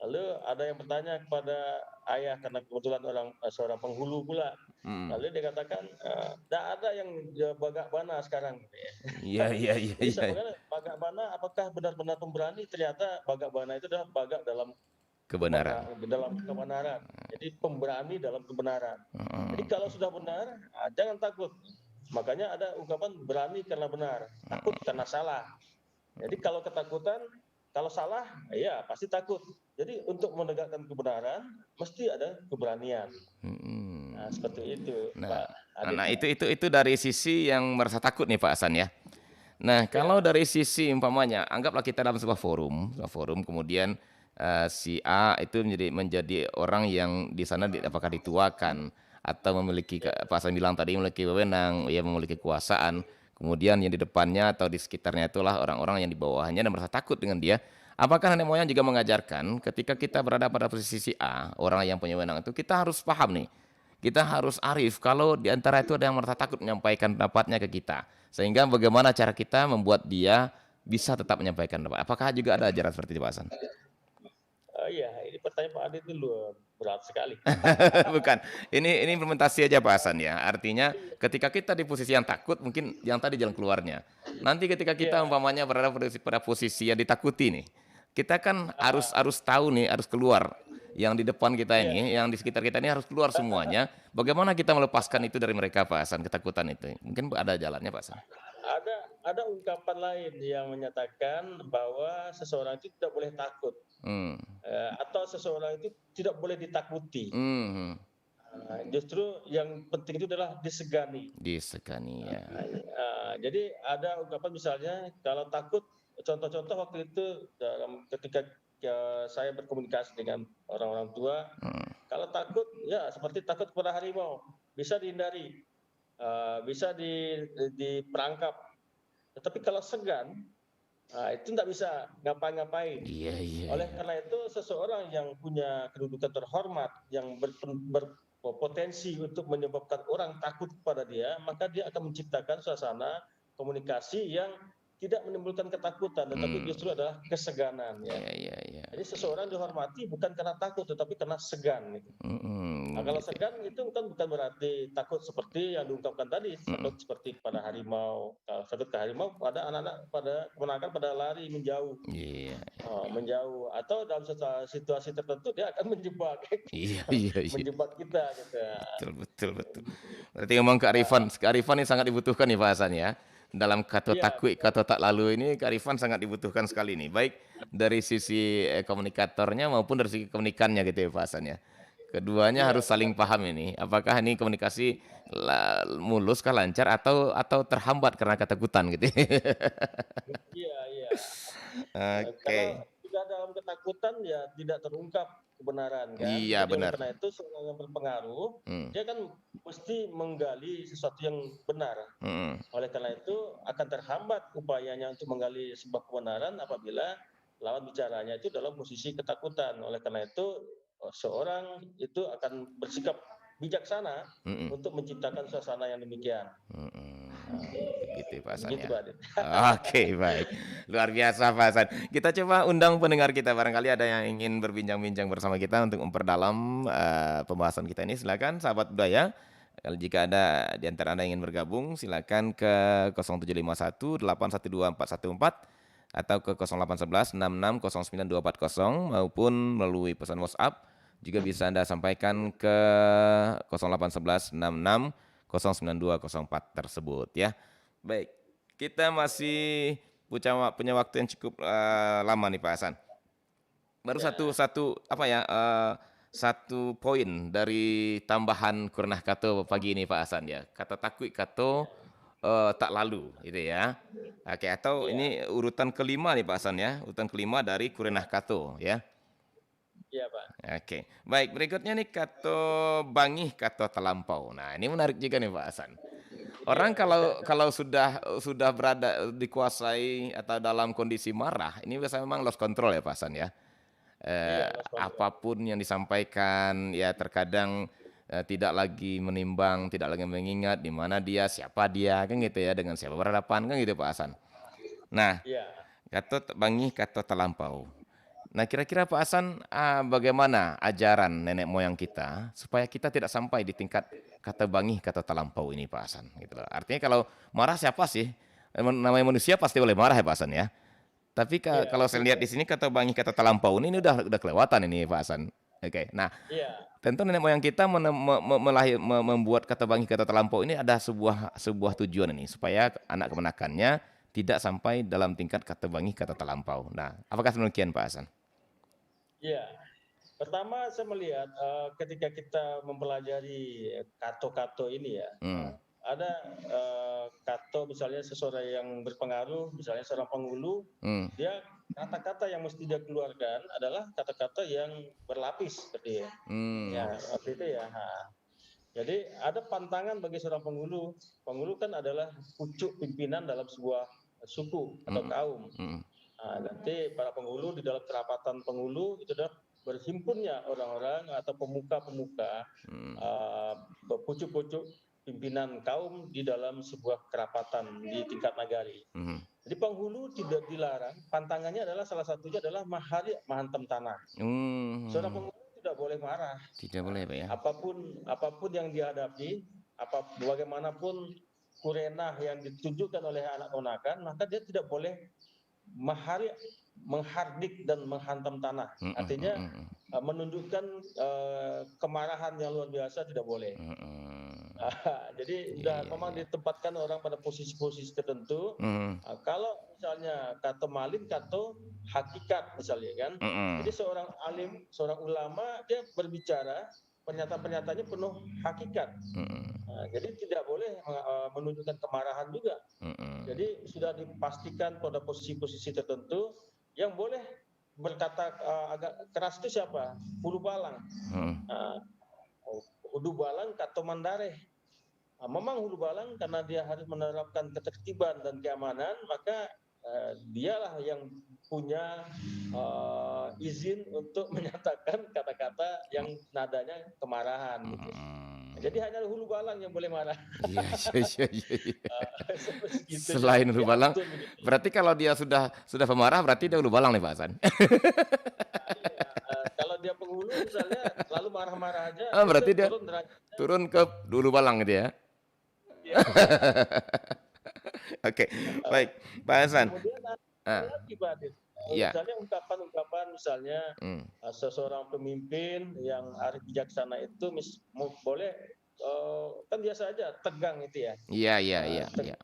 lalu ada yang bertanya kepada ayah karena kebetulan seorang penghulu pula. Lalu dia katakan, tidak ada yang bagak bana sekarang. Iya, iya, iya, Jadi iya. saya bertanya, bagak bana apakah benar-benar pemberani? Ternyata bagak bana itu adalah bagak dalam Kebenaran. kebenaran. Jadi pemberani dalam kebenaran. Jadi kalau sudah benar, jangan takut. Makanya ada ungkapan berani karena benar, takut karena salah. Jadi kalau ketakutan, kalau salah, ya pasti takut. Jadi untuk menegakkan kebenaran, mesti ada keberanian. Nah, seperti itu, Nah, Pak Adit. nah itu dari sisi yang merasa takut nih Pak Hasan ya. Nah, kalau dari sisi umpamanya, anggaplah kita dalam sebuah forum, kemudian si A itu menjadi orang yang di sana apakah dituakan atau memiliki Pak Hasan bilang tadi memiliki wewenang, ya memiliki kekuasaan. Kemudian yang di depannya atau di sekitarnya itulah orang-orang yang di bawahnya dan merasa takut dengan dia. Apakah nenek moyang juga mengajarkan ketika kita berada pada posisi A, orang yang punya wewenang itu kita harus paham nih. Kita harus arif kalau di antara itu ada yang merasa takut menyampaikan pendapatnya ke kita. Sehingga bagaimana cara kita membuat dia bisa tetap menyampaikan pendapat. Apakah juga ada ajaran seperti itu Pak Hasan? Iya, ini pertanyaan Pak Adit itu berat sekali. Bukan. Ini implementasi aja Pak Hasan ya. Artinya ketika kita di posisi yang takut, mungkin yang tadi jalan keluarnya. Nanti ketika kita umpamanya berada pada posisi yang ditakuti nih, kita kan harus tahu nih, harus keluar. Yang di depan kita ini, yang di sekitar kita ini harus keluar semuanya. Bagaimana kita melepaskan itu dari mereka Pak Hasan, ketakutan itu? Mungkin ada jalannya Pak Hasan. Ada ungkapan lain yang menyatakan bahwa seseorang itu tidak boleh takut. Atau seseorang itu tidak boleh ditakuti. Justru yang penting itu adalah disegani. Disegani ya. Jadi ada ungkapan misalnya kalau takut, contoh-contoh waktu itu ketika saya berkomunikasi dengan orang-orang tua, kalau takut ya seperti takut kepada harimau, bisa dihindari, bisa diperangkap. Tetapi kalau segan, itu tidak bisa ngapa-ngapain. Oleh karena itu seseorang yang punya kedudukan terhormat, yang berpotensi untuk menyebabkan orang takut kepada dia, maka dia akan menciptakan suasana komunikasi yang tidak menimbulkan ketakutan, tetapi Hmm, justru adalah keseganan ya. iya iya iya. Jadi seseorang dihormati bukan karena takut, tetapi karena segan gitu. Nah, kalau Gitu. segan itu bukan berarti takut seperti yang diungkapkan tadi, Mhm. takut seperti kepada harimau. Kalau takut ke harimau, pada anak-anak pada keponakan pada lari menjauh, Iya menjauh atau dalam situasi tertentu dia akan menjebak, iya iya iya. menjebak kita gitu. Betul betul betul. Berarti memang kearifan ini sangat dibutuhkan nih Pak Hasan ya. Dalam kata Iya, takwi, kata tak lalu ini kearifan sangat dibutuhkan sekali nih. Baik dari sisi komunikatornya maupun dari sisi komunikannya gitu ya Pak Hasan ya. Keduanya iya harus benar. saling paham ini. Apakah ini komunikasi mulus kah lancar atau terhambat karena ketakutan gitu. Iya iya. Karena Oke. sudah dalam ketakutan ya tidak terungkap kebenaran kan. Iya Jadi oleh benar. karena itu seorang yang berpengaruh, Hmm. dia kan mesti menggali sesuatu yang benar. Hmm. Oleh karena itu akan terhambat upayanya untuk menggali sebuah kebenaran apabila lawan bicaranya itu dalam posisi ketakutan. Oleh karena itu seorang itu akan bersikap bijaksana Hmm. untuk menciptakan suasana yang demikian. Mhm. Nah, Begitu Pak Hasan begitu ya. Pak Adit. Oke, baik. Luar biasa Pak Hasan. Kita coba undang pendengar kita, barangkali ada yang ingin berbincang-bincang bersama kita untuk memperdalam pembahasan kita ini. Silakan sahabat budaya. Kalau jika ada di antara Anda yang ingin bergabung, silakan ke 0751 812 414 atau ke 0811 66 09 240 maupun melalui pesan WhatsApp juga bisa Anda sampaikan ke 0811 66 09204 tersebut ya. Baik, kita masih punya waktu yang cukup lama nih Pak Hasan. Baru satu Ya, satu apa ya satu poin dari tambahan Kurnah Kato pagi ini Pak Hasan ya. Kata takwi kato ya, tak lalu gitu ya. Oke, atau ya, ini urutan kelima nih Pak Hasan ya, urutan kelima dari Kurnah Kato ya. ya Pak. Oke, baik berikutnya nih kato bangih kato terlampau. Nah ini menarik juga nih Pak Hasan. Iya, Orang kalau kalau sudah berada dikuasai atau dalam kondisi marah, ini biasanya memang lost control ya Pak Hasan ya. iya lost control. Apapun yang disampaikan ya terkadang tidak lagi menimbang, tidak lagi mengingat di mana dia, siapa dia kan gitu ya, dengan siapa berhadapan kan gitu Pak Hasan. Nah, Iya, kata bangih kata terlampau. Nah, kira-kira Pak Hasan, bagaimana ajaran nenek moyang kita supaya kita tidak sampai di tingkat kata bangih, kata terlampau ini Pak Hasan, gitu loh. Artinya kalau marah siapa sih? Namanya manusia pasti boleh marah ya Pak Hasan ya. Tapi iya, kalau saya lihat di sini kata bangih, kata terlampau ini udah kelewatan ini Pak Hasan. Oke. Nah, iya, tentu nenek moyang kita membuat kata bangih, kata terlampau ini ada sebuah tujuan ini supaya anak kemenakannya tidak sampai dalam tingkat kata bangih, kata terlampau. Nah, apakah demikian Pak Hasan? iya. Pertama saya melihat, ketika kita mempelajari kato-kato ini ya, Hmm. ada, kato misalnya seseorang yang berpengaruh, misalnya seorang penghulu, Hmm. dia kata-kata yang mesti dia keluarkan adalah kata-kata yang berlapis seperti ya. Ya, Hmm. seperti itu ya, Jadi ada pantangan bagi seorang penghulu. Penghulu kan adalah pucuk pimpinan dalam sebuah suku atau Mhm, kaum. mhm, Nanti para penghulu di dalam kerapatan penghulu itu adalah berhimpunnya orang-orang atau pemuka-pemuka, mhm, uh, pucuk-pucuk pimpinan kaum di dalam sebuah kerapatan di tingkat nagari. mhm. Jadi penghulu tidak dilarang, pantangannya adalah salah satunya adalah mahari mahantem tanah. Seorang Mmm, penghulu tidak boleh marah. tidak boleh Pak ya? Apapun yang dihadapi, bagaimanapun kurenah yang ditunjukkan oleh anak ponakan, maka dia tidak boleh mahari menghardik dan menghantam tanah. Mhm, Artinya mhm, menunjukkan kemarahan yang luar biasa tidak boleh. mhm. Jadi Iya sudah iya memang iya. ditempatkan orang pada posisi-posisi tertentu. Mhm, Kalau misalnya kata malin, kata hakikat misalnya kan. Jadi mhm, seorang alim, seorang ulama dia berbicara pernyataan-pernyataannya penuh hakikat. mhm, Jadi tidak boleh menunjukkan kemarahan juga. mhm, Jadi sudah dipastikan pada posisi-posisi tertentu yang boleh berkata agak keras itu siapa? Hulu balang. mhm, Uh, Hulu balang kata mandare. Memang hulu balang karena dia harus menerapkan ketertiban dan keamanan, maka dialah yang punya izin untuk menyatakan kata-kata yang nadanya kemarahan gitu. mhm. Jadi hanya hulu balang yang boleh marah. Iya, iya, iya, iya. Seperti segitunya, Selain hulu balang, diatur begitu. berarti kalau dia sudah pemarah berarti dia hulu balang nih Pak Hasan. Iya, kalau dia penghulu misalnya selalu marah-marah aja, Oh, itu berarti dia turun derajatnya. turun ke hulu balang gitu ya. Iya, iya. Oke, baik Pak Hasan. Kemudian ada Ah, lagi Pak Adit, iya. misalnya ungkapan-ungkapan misalnya Hmm. seseorang pemimpin yang arif bijaksana itu boleh kan biasa aja tegang itu ya. Iya, iya, iya, iya.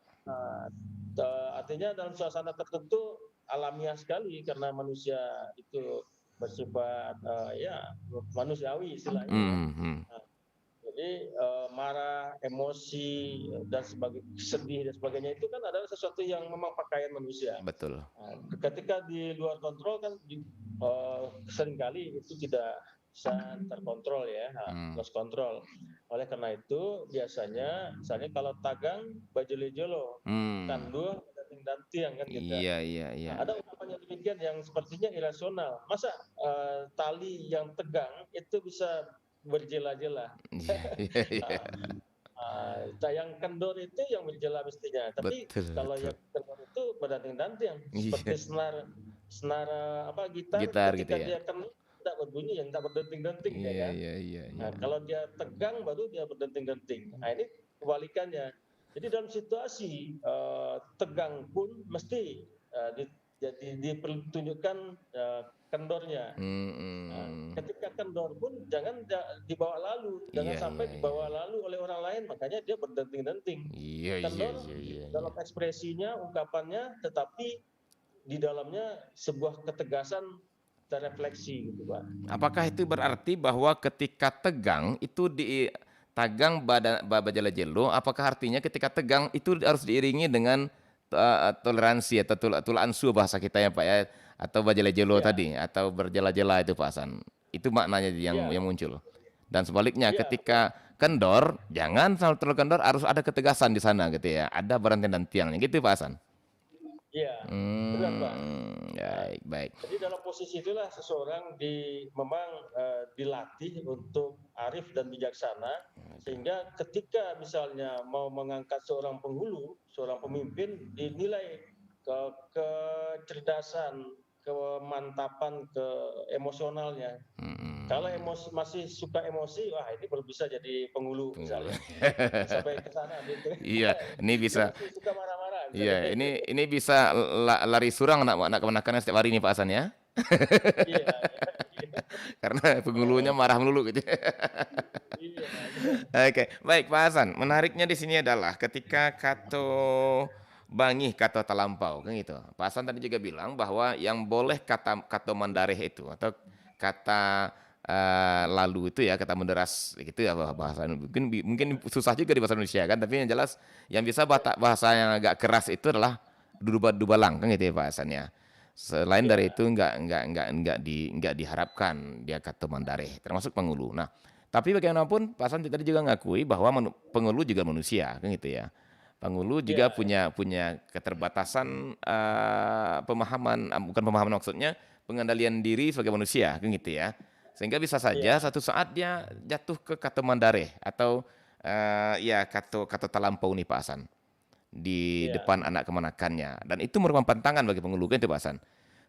Tegang, artinya dalam suasana tertentu alamiah sekali karena manusia itu bersifat ya manusiawi istilahnya ya. Hmm, hmm. Jadi marah, emosi dan sedih dan sebagainya itu kan adalah sesuatu yang memang pakaian manusia. Betul. Ketika di luar kontrol kan seringkali itu tidak bisa terkontrol ya, lost control. Oleh karena itu biasanya misalnya kalau tagang bajulejolo, tanduh dantiang kan gitu. Iya, iya, iya. Ada ungkapan yang demikian yang sepertinya irasional. Masa tali yang tegang itu bisa berjela-jela. Iya, iya, iya. Yang kendor itu yang berjela mestinya. Tapi Betul, kalau betul. yang kendor itu berdanting-danting, seperti Iya. senar gitar Gitar gitu ketika ya. dia kendor tidak berbunyi, yang tak berdenting-denting ya Iya, kan. iya, iya, iya. Nah, kalau dia tegang baru dia berdenting-denting. Nah, ini kebalikannya. Jadi dalam situasi tegang pun mesti dipertunjukkan kendornya. Ketika kendor pun jangan dibawa lalu, jangan Iya, sampai iya, dibawa lalu oleh orang lain, makanya dia berdenting-denting. iya, iya, Kendor iya, iya, dalam iya. ekspresinya, ungkapannya, tetapi di dalamnya sebuah ketegasan terrefleksi gitu Pak. Apakah itu berarti bahwa ketika tegang itu di tagang bajalajelo, apakah artinya ketika tegang itu harus diiringi dengan toleransi atau tulansu bahasa kita ya Pak ya, atau bajalajelo Ya, tadi atau berjela-jela itu Pak Hasan. Itu maknanya ya, yang muncul. Dan sebaliknya ya, ketika kendor, jangan terlalu kendor, harus ada ketegasan di sana gitu ya. Ada berantai dan tiangnya gitu Pak Hasan. ya, benar Pak. Baik, baik. Jadi dalam posisi itulah seseorang memang dilatih untuk arif dan bijaksana, sehingga ketika misalnya mau mengangkat seorang penghulu, seorang pemimpin, dinilai kecerdasan, kemantapan, emosionalnya. Kalau masih suka emosi, wah ini baru bisa jadi penghulu misalnya. Sampai ke sana gitu. Iya, ini Dia bisa. masih suka marah-marah. Iya, ini bisa lari surang anak kemanakannya setiap hari nih Pak Hasan ya. Iya, Karena penghulunya marah melulu gitu. iya. Oke, baik Pak Hasan. Menariknya di sini adalah ketika kato bangih kato talampau kan gitu. Pak Hasan tadi juga bilang bahwa yang boleh kata kato mandareh itu atau kata lalu itu ya kata menderas gitu ya bahasa mungkin susah juga di bahasa Indonesia kan, tapi yang jelas yang bisa bahasa yang agak keras itu adalah dubalang kan gitu ya Pak Hasan ya. Selain dari itu nggak diharapkan dia kata mandareh termasuk penghulu. Nah, tapi bagaimanapun Pak Hasan tadi juga ngakui bahwa penghulu juga manusia kan gitu ya. Penghulu juga Iya, punya keterbatasan pemahaman, bukan pemahaman maksudnya pengendalian diri sebagai manusia kan gitu ya. Sehingga bisa saja iya, satu saat dia jatuh ke kata mandareh atau ya kata talampau nih Pak Hasan di iya, depan anak kemanakannya, dan itu merupakan pantangan bagi penghulu kan itu Pak Hasan.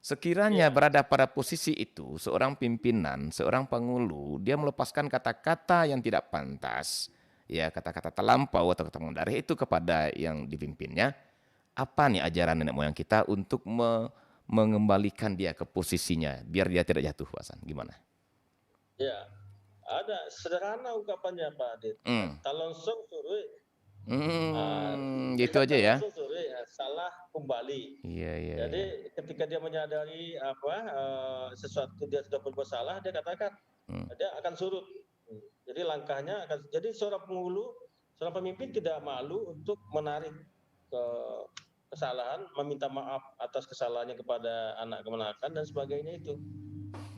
Sekiranya iya, berada pada posisi itu seorang pimpinan, seorang penghulu, dia melepaskan kata-kata yang tidak pantas, ya kata-kata terlampau atau kata mendareh itu kepada yang dipimpinnya, apa nih ajaran nenek moyang kita untuk mengembalikan dia ke posisinya biar dia tidak jatuh Pak Hasan, gimana? iya. Ada sederhana ungkapannya Pak Adit. Hmm. Talonsong surui, Gitu aja ya. talonsong surui, salah kembali. Iya, iya, Jadi iya. ketika dia menyadari sesuatu dia sudah berbuat salah, dia katakan dia akan surut. Jadi langkahnya jadi seorang penghulu, seorang pemimpin tidak malu untuk menarik ke kesalahan, meminta maaf atas kesalahannya kepada anak kemenakan dan sebagainya itu.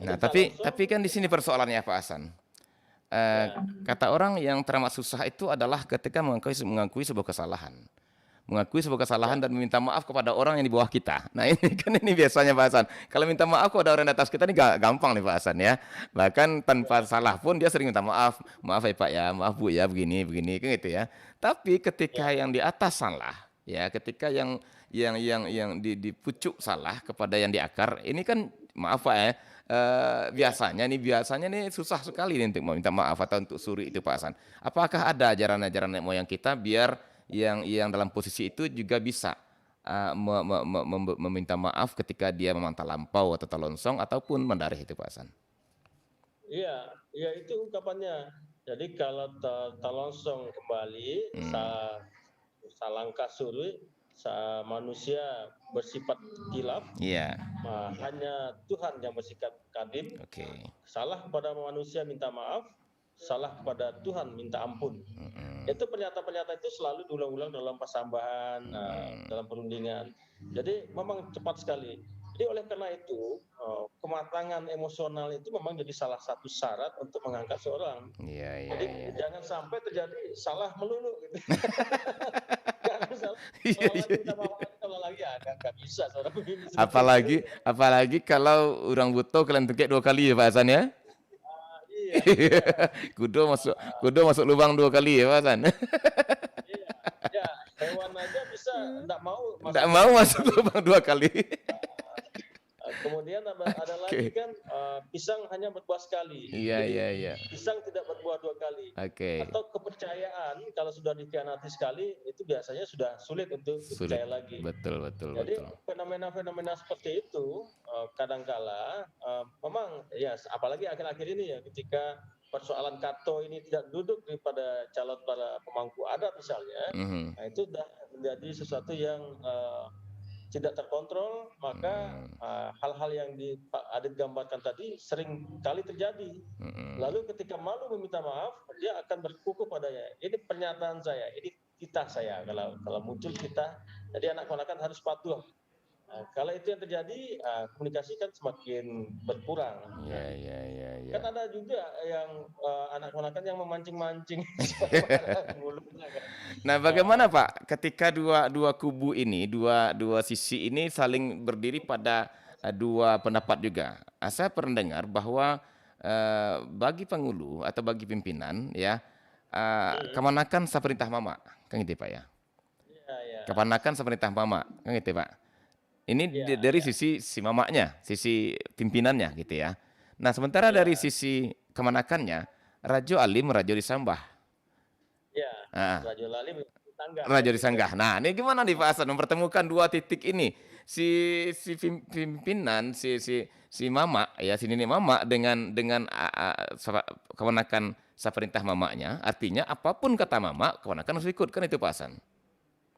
Nah, Jadi tapi kan di sini persoalannya Pak Hasan. ya, Kata orang yang teramat susah itu adalah ketika mengakui sebuah kesalahan. mengakui sebuah Ya, kesalahan dan meminta maaf kepada orang yang di bawah kita. Nah ini kan ini biasanya Pak Hasan. Kalau minta maaf kepada orang di atas kita ini gampang nih Pak Hasan ya. Bahkan tanpa salah pun dia sering minta maaf. Maaf ya Pak ya, maaf Bu ya, begini begini kan gitu ya. Tapi ya, ketika yang di atas salah, ya ketika yang di pucuk salah kepada yang di akar, ini kan maaf Pak ya. ya. Biasanya nih susah sekali nih untuk meminta maaf atau untuk suri itu Pak Hasan. Apakah ada ajaran-ajaran nenek moyang kita biar yang dalam posisi itu juga bisa meminta maaf ketika dia memang lampau atau terlonsong ataupun mendarih itu Pak Hasan. Iya, iya itu ungkapannya. Jadi kalau telongsong kembali, Hmm, salangkah surut, manusia bersifat kilaf, iya, hanya Tuhan yang bersikap kadim. oke. Salah kepada manusia minta maaf, salah kepada Tuhan minta ampun. Mm-mm, Itu pernyataan-pernyataan itu selalu diulang-ulang dalam pasambahan, mm-mm. dalam perundingan. Jadi memang cepat sekali. Jadi oleh karena itu kematangan emosional itu memang jadi salah satu syarat untuk mengangkat seorang. Iya, iya, Jadi iya. jangan sampai terjadi salah melulu gitu. Jangan salah Iya, kalau lagi iya, minta iya. maaf lagi, kalau lagi ya nggak bisa seorang begini seperti itu. Apalagi kalau orang butuh kalian tukik 2 kali ya Pak Hasan ya. Iya, iya. Kudo masuk lubang 2 kali ya Pak Hasan. Iya, ya, hewan aja bisa enggak mau Nggak masuk mau lubang dua masuk kali. lubang 2 kali. Kemudian ada lagi Oke. kan pisang hanya berbuah sekali. Iya, Jadi iya, iya. pisang tidak berbuah 2 kali. Oke. Atau kepercayaan kalau sudah dikhianati sekali itu biasanya sudah sulit untuk Sulit. dipercaya lagi. Betul, betul, Jadi betul. fenomena-fenomena seperti itu kadangkala memang ya apalagi akhir-akhir ini ya ketika persoalan Kato ini tidak duduk pada calon para pemangku adat misalnya, Mhm. nah itu sudah menjadi sesuatu yang tidak terkontrol, maka Mhm. hal-hal yang Pak Adit gambarkan tadi sering kali terjadi. Mhm. Lalu ketika malu meminta maaf, dia akan berkukuh padanya. Ini pernyataan saya, ini titah saya. Kalau muncul titah, jadi anak ponakan harus patuh. Kalau itu yang terjadi, komunikasi kan semakin berkurang. Iya, iya, iya, iya. Kan ada juga yang anak ponakan yang memancing-mancing supaya marah mulutnya kan. Nah, bagaimana Pak ketika dua dua kubu ini, dua dua sisi ini saling berdiri pada dua pendapat juga. Saya pernah dengar bahwa bagi pengulu atau bagi pimpinan ya Hmm, kemanakan saperintah mama, kan gitu Pak ya. iya, iya, Kemanakan saperintah mama, kan gitu Pak. Ini iya, dari iya, sisi si mamanya, sisi pimpinannya gitu ya. Nah, sementara dari iya, sisi kemanakannya, Rajo Alim, Rajo Disambah. iya. Nah, Rajo Lali tangga kan Raja gitu. Disanggah. Nah, ini gimana nih Pak Hasan mempertemukan dua titik ini? Pimpinan si Mama ya, si Nenek Mama dengan kemenakan seperintah mamanya, artinya apapun kata Mama, kemenakan harus ikut kan itu Pak Hasan.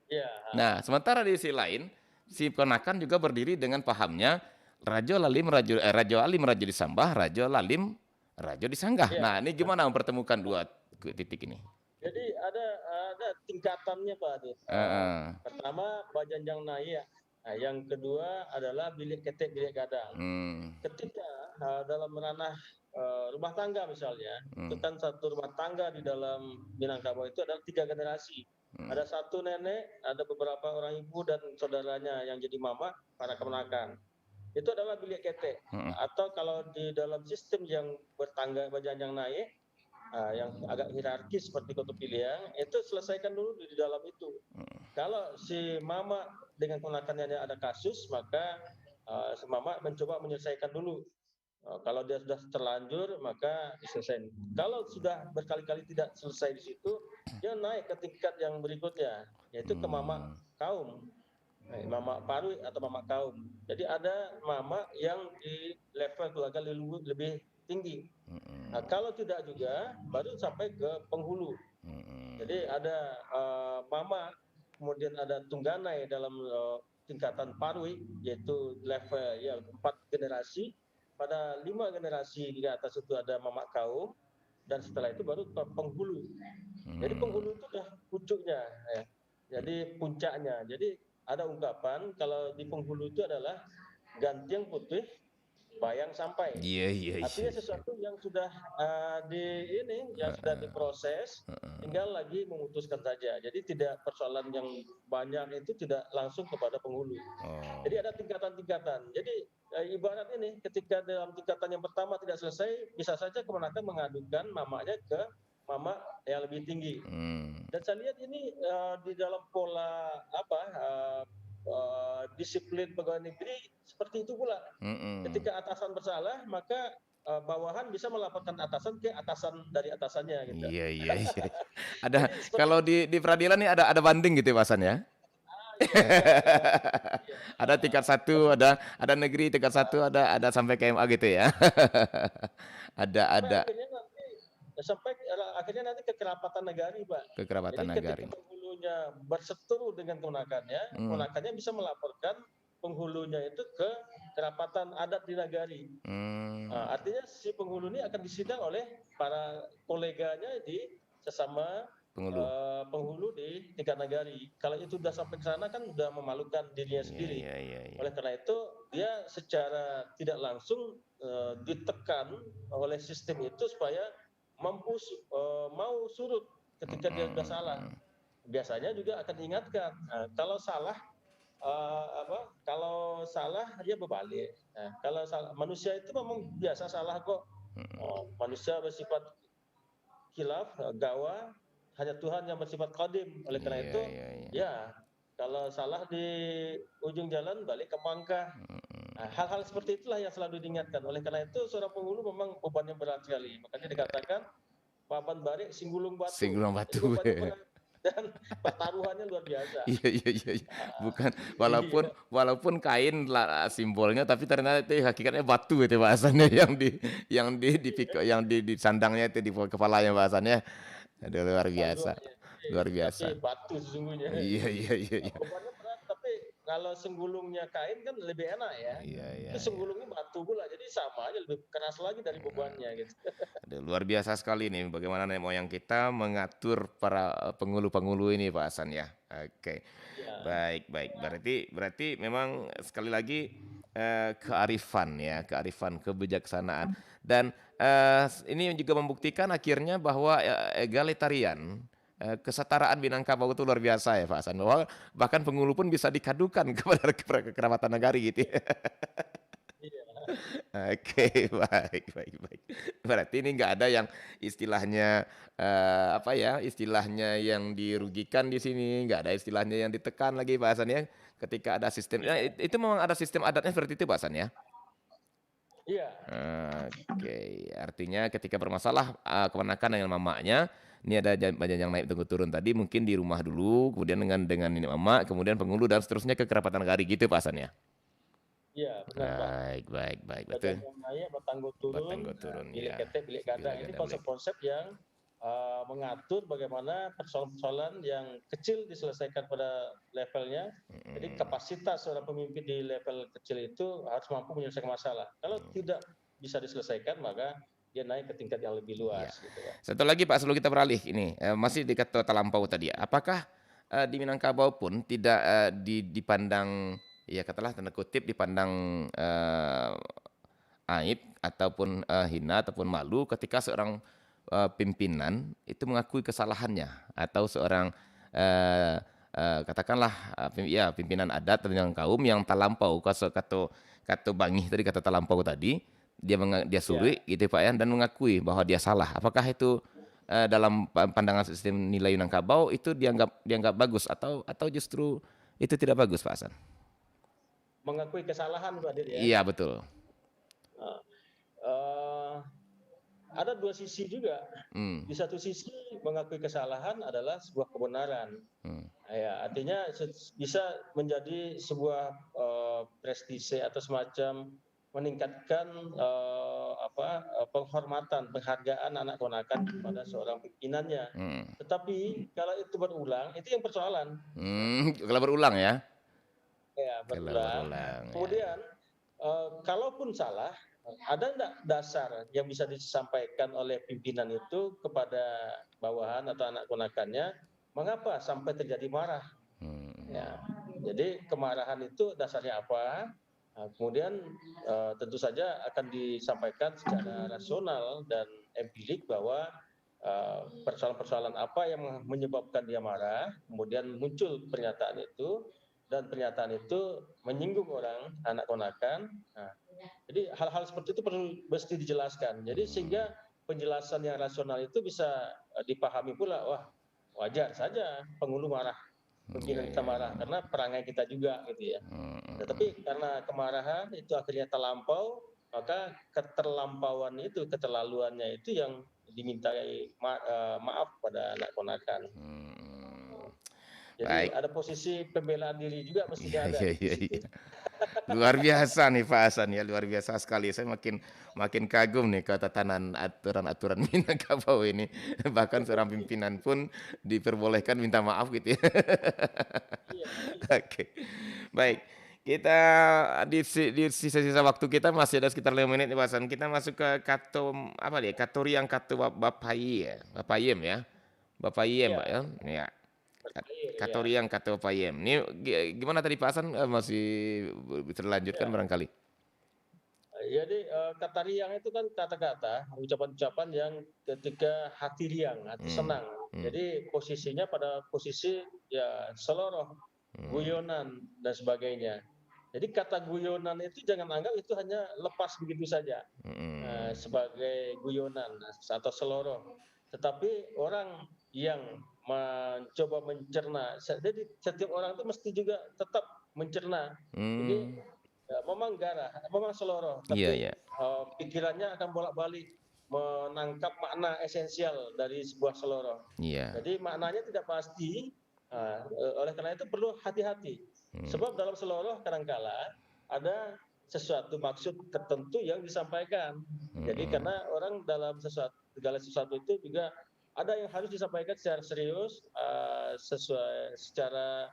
Iya, Nah, sementara di sisi lain, si kemenakan juga berdiri dengan pahamnya Rajo Lalim Rajo Alim Rajo Disambah, Rajo Lalim Rajo Disanggah. iya. Nah, ini gimana mempertemukan dua titik ini? Jadi ada tingkatannya Pak Adit. Heeh. Pertama Bajanjang Naya. Nah, yang kedua adalah bilik ketek bilik gadang. Hmm, Ketika dalam ranah rumah tangga misalnya, itu hmm, kan satu rumah tangga di dalam Minangkabau itu adalah 3 generasi. hmm. Ada satu nenek, ada beberapa orang ibu dan saudaranya yang jadi mama, para kemenakan. Itu adalah bilik ketek. Mhm, Atau kalau di dalam sistem yang bertangga Bajanjang naik, yang agak hierarkis seperti Kota Piliang, itu selesaikan dulu di dalam itu. Kalau si mama dengan kemenakannya ada kasus, maka si mama mencoba menyelesaikan dulu. Kalau dia sudah terlanjur, maka diselesaikan. Kalau sudah berkali-kali tidak selesai di situ, dia naik ke tingkat yang berikutnya, yaitu ke mama hmm, kaum, mama parui atau mama kaum. Jadi ada mama yang di level keluarga lebih tinggi. Nah, mhm, kalau tidak juga, baru sampai ke penghulu. mhm, Jadi ada mama, kemudian ada tungganai dalam tingkatan parwi, yaitu level ya 4 generasi. Pada 5 generasi di atas itu ada mama kaum, dan setelah itu baru ke penghulu. Jadi hmm, penghulu itu sudah pucuknya, ya. Jadi puncaknya. Jadi ada ungkapan kalau di penghulu itu adalah gantiang putih, bayang sampai. Iya, iya, iya, Artinya iya. sesuatu yang sudah yang sudah Heeh, diproses, heeh. tinggal lagi memutuskan saja. Jadi tidak persoalan yang banyak itu tidak langsung kepada penghulu. Oh, Jadi ada tingkatan-tingkatan. Jadi ibarat ini ketika dalam tingkatan yang pertama tidak selesai, bisa saja kemenaker mengadukan mamanya ke mama yang lebih tinggi. hmm, Dan saya lihat ini di dalam pola apa disiplin pegawai negeri seperti itu pula. mhm. Ketika atasan bersalah, maka bawahan bisa melaporkan atasan ke atasan dari atasannya gitu. Iya, iya, iya. Ada Jadi seperti kalau itu. di peradilan nih ada banding gitu ya Pak Hasan ya? Iya, iya, iya. Iya. Ada tingkat satu, Maksudnya ada negeri tingkat satu, ada sampai ke MA gitu ya? sampai Ada akhirnya nanti ke kerapatan negari, Pak. Jadi kekerabatan ketika nagari. penghulunya berseteru dengan Hmm, keponakannya bisa melaporkan penghulunya itu ke kerapatan adat di nagari. hmm, Artinya si penghulu ini akan disidang oleh para koleganya di sesama penghulu. penghulu di tingkat nagari. Kalau itu sudah sampai ke sana kan sudah memalukan dirinya Iya, sendiri. iya, iya, iya. Oleh karena itu dia secara tidak langsung ditekan oleh sistem itu supaya mau surut Mhm, ketika dia sudah salah. mhm. Biasanya juga akan diingatkan. Kalau salah dia berbalik. Nah, kalau salah, manusia itu memang biasa salah kok. Mhm. Manusia bersifat khilaf, gawa, hanya Tuhan yang bersifat qadim. Oleh karena Iya, itu, iya, iya. ya kalau salah di ujung jalan balik ke pangkah. Nah, Mhm. hal-hal seperti itulah yang selalu diingatkan. Oleh karena itu, seorang penghulu memang bebannya berat sekali. Makanya dikatakan papan barik singgulung batu. Singgulung Jadi batu. bebannya berat dan pertaruhannya luar biasa. Iya, iya, iya, iya. Bukan walaupun Iya, walaupun kain simbolnya tapi ternyata itu hakikatnya batu itu bahasannya yang disandangnya itu di kepalanya bahasannya. Aduh luar biasa. taruhannya. Luar Tapi biasa. batu sesungguhnya. Iya, iya, iya, iya. Bebannya berat, tapi kalau senggulungnya kain kan lebih enak ya. Iya, iya, Ini iya. senggulungnya batu pula, jadi sama aja lebih keras lagi dari bebannya gitu. Aduh, luar biasa sekali nih bagaimana nenek moyang kita mengatur para penghulu-penghulu ini Pak Hasan ya. Oke. Ya, Baik, baik. Berarti memang sekali lagi kearifan ya, kearifan, kebijaksanaan. Dan ini juga membuktikan akhirnya bahwa egalitarian, kesetaraan Minangkabau itu luar biasa ya Pak Hasan. Bahwa bahkan penghulu pun bisa dikadukan kepada kekerabatan negari gitu ya. iya. Oke, baik, baik, baik. Berarti ini nggak ada yang istilahnya apa ya, istilahnya yang dirugikan di sini, nggak ada istilahnya yang ditekan lagi bahasannya ketika ada sistem. Iya, Itu memang ada sistem adatnya seperti itu bahasan ya. iya, Oke, artinya ketika bermasalah keponakan dengan mamanya, ini ada yang naik tunggu turun tadi mungkin di rumah dulu, kemudian dengan ini mama, kemudian penghulu dan seterusnya ke kerapatan negari gitu bahasannya. iya, benar Pak. Baik, baik, baik, Bajang betul. yang naik, batanggo turun, Bertanggung turun bilik ya. ketek, bilik gada. Bila Ini ada beli. konsep-konsep yang mengatur bagaimana persoalan-persoalan yang kecil diselesaikan pada levelnya. Jadi Mhm, kapasitas seorang pemimpin di level kecil itu harus mampu menyelesaikan masalah. Kalau mhm. tidak bisa diselesaikan, maka dia naik ke tingkat yang lebih Iya. luas gitu Pak. Satu lagi Pak, sebelum kita beralih ini, masih di kata lampau tadi. Apakah, di Minangkabau pun tidak, dipandang, ya katalah tanda kutip dipandang, aib ataupun, hina ataupun malu ketika seorang, pimpinan itu mengakui kesalahannya atau seorang, eee eee, katakanlah, ya pimpinan adat atau yang kaum yang talampau kato kato bangih tadi, kata talampau tadi, dia Ya, suri gitu Pak ya, dan mengakui bahwa dia salah. Apakah itu, dalam pandangan sistem nilai Minangkabau itu dianggap dianggap bagus atau justru itu tidak bagus Pak Hasan? mengakui kesalahan Pak Dir ya. Iya betul. Nah, eh, ada dua sisi juga. Mmm, Di satu sisi mengakui kesalahan adalah sebuah kebenaran. mmm, Ya, artinya bisa menjadi sebuah prestise atau semacam meningkatkan penghormatan, penghargaan anak ponakan kepada seorang pimpinannya. mhm. Tetapi kalau itu berulang, itu yang persoalan. Kalau berulang ya? Ya, Kalau berulang. Nah, berulang, ya, ya. kemudian kalaupun salah, ada enggak dasar yang bisa disampaikan oleh pimpinan itu kepada bawahan atau anak ponakannya, mengapa sampai terjadi marah? Mhm, Ya, jadi kemarahan itu dasarnya apa? Nah, kemudian tentu saja akan disampaikan secara rasional dan empirik bahwa persoalan-persoalan apa yang menyebabkan dia marah, kemudian muncul pernyataan itu, dan pernyataan itu menyinggung orang, anak ponakan. Nah, jadi hal-hal seperti itu perlu mesti dijelaskan. Jadi sehingga penjelasan yang rasional itu bisa dipahami pula, wah wajar saja penghulu marah, Iya, pimpinan kita iya, iya. marah, karena perangai kita juga gitu ya. Tetapi karena kemarahan itu akhirnya terlampau, maka keterlampauan itu, keterlaluannya itu yang dimintai maaf pada anak ponakan. Hmm. Jadi Baik. ada posisi pembelaan diri juga Iya, mestinya ada iya, di iya, situ. iya. Luar biasa nih Pak Hasan ya, luar biasa sekali. Saya makin makin kagum nih ketatanan aturan-aturan Minangkabau ini. Bahkan seorang pimpinan pun diperbolehkan minta maaf gitu ya. Iya, Oke. Baik. Kita di sisa-sisa waktu kita masih ada sekitar 5 menit nih Pak Hasan. Kita masuk ke apa nih? Katoriang Kato Bapai ya. Bapayem ya. Bapayem iya, Pak ya. Ya. berkarir ya. Katoriang Kato Payem. Ini gimana tadi Pak Hasan, masih bisa dilanjutkan Ya. barangkali? Jadi kata riang itu kan kata-kata, ucapan-ucapan yang ketika hati riang, hati Hmm. senang. Hmm. Jadi posisinya pada posisi ya seloroh, Hmm. guyonan dan sebagainya. Jadi kata guyonan itu jangan anggap itu hanya lepas begitu saja Hmm. sebagai guyonan atau seloroh. Tetapi orang yang mencoba mencerna, jadi setiap orang itu mesti juga tetap mencerna. Ini Hmm. ya, memang garah, memang seloroh, Iya, tapi iya. pikirannya akan bolak-balik menangkap makna esensial dari sebuah seloroh. Iya. Jadi maknanya tidak pasti, oleh karena itu perlu hati-hati. Hmm. Sebab dalam seloroh kadangkala ada sesuatu maksud tertentu yang disampaikan. Jadi Hmm. karena orang dalam segala sesuatu itu juga ada yang harus disampaikan secara serius, sesuai secara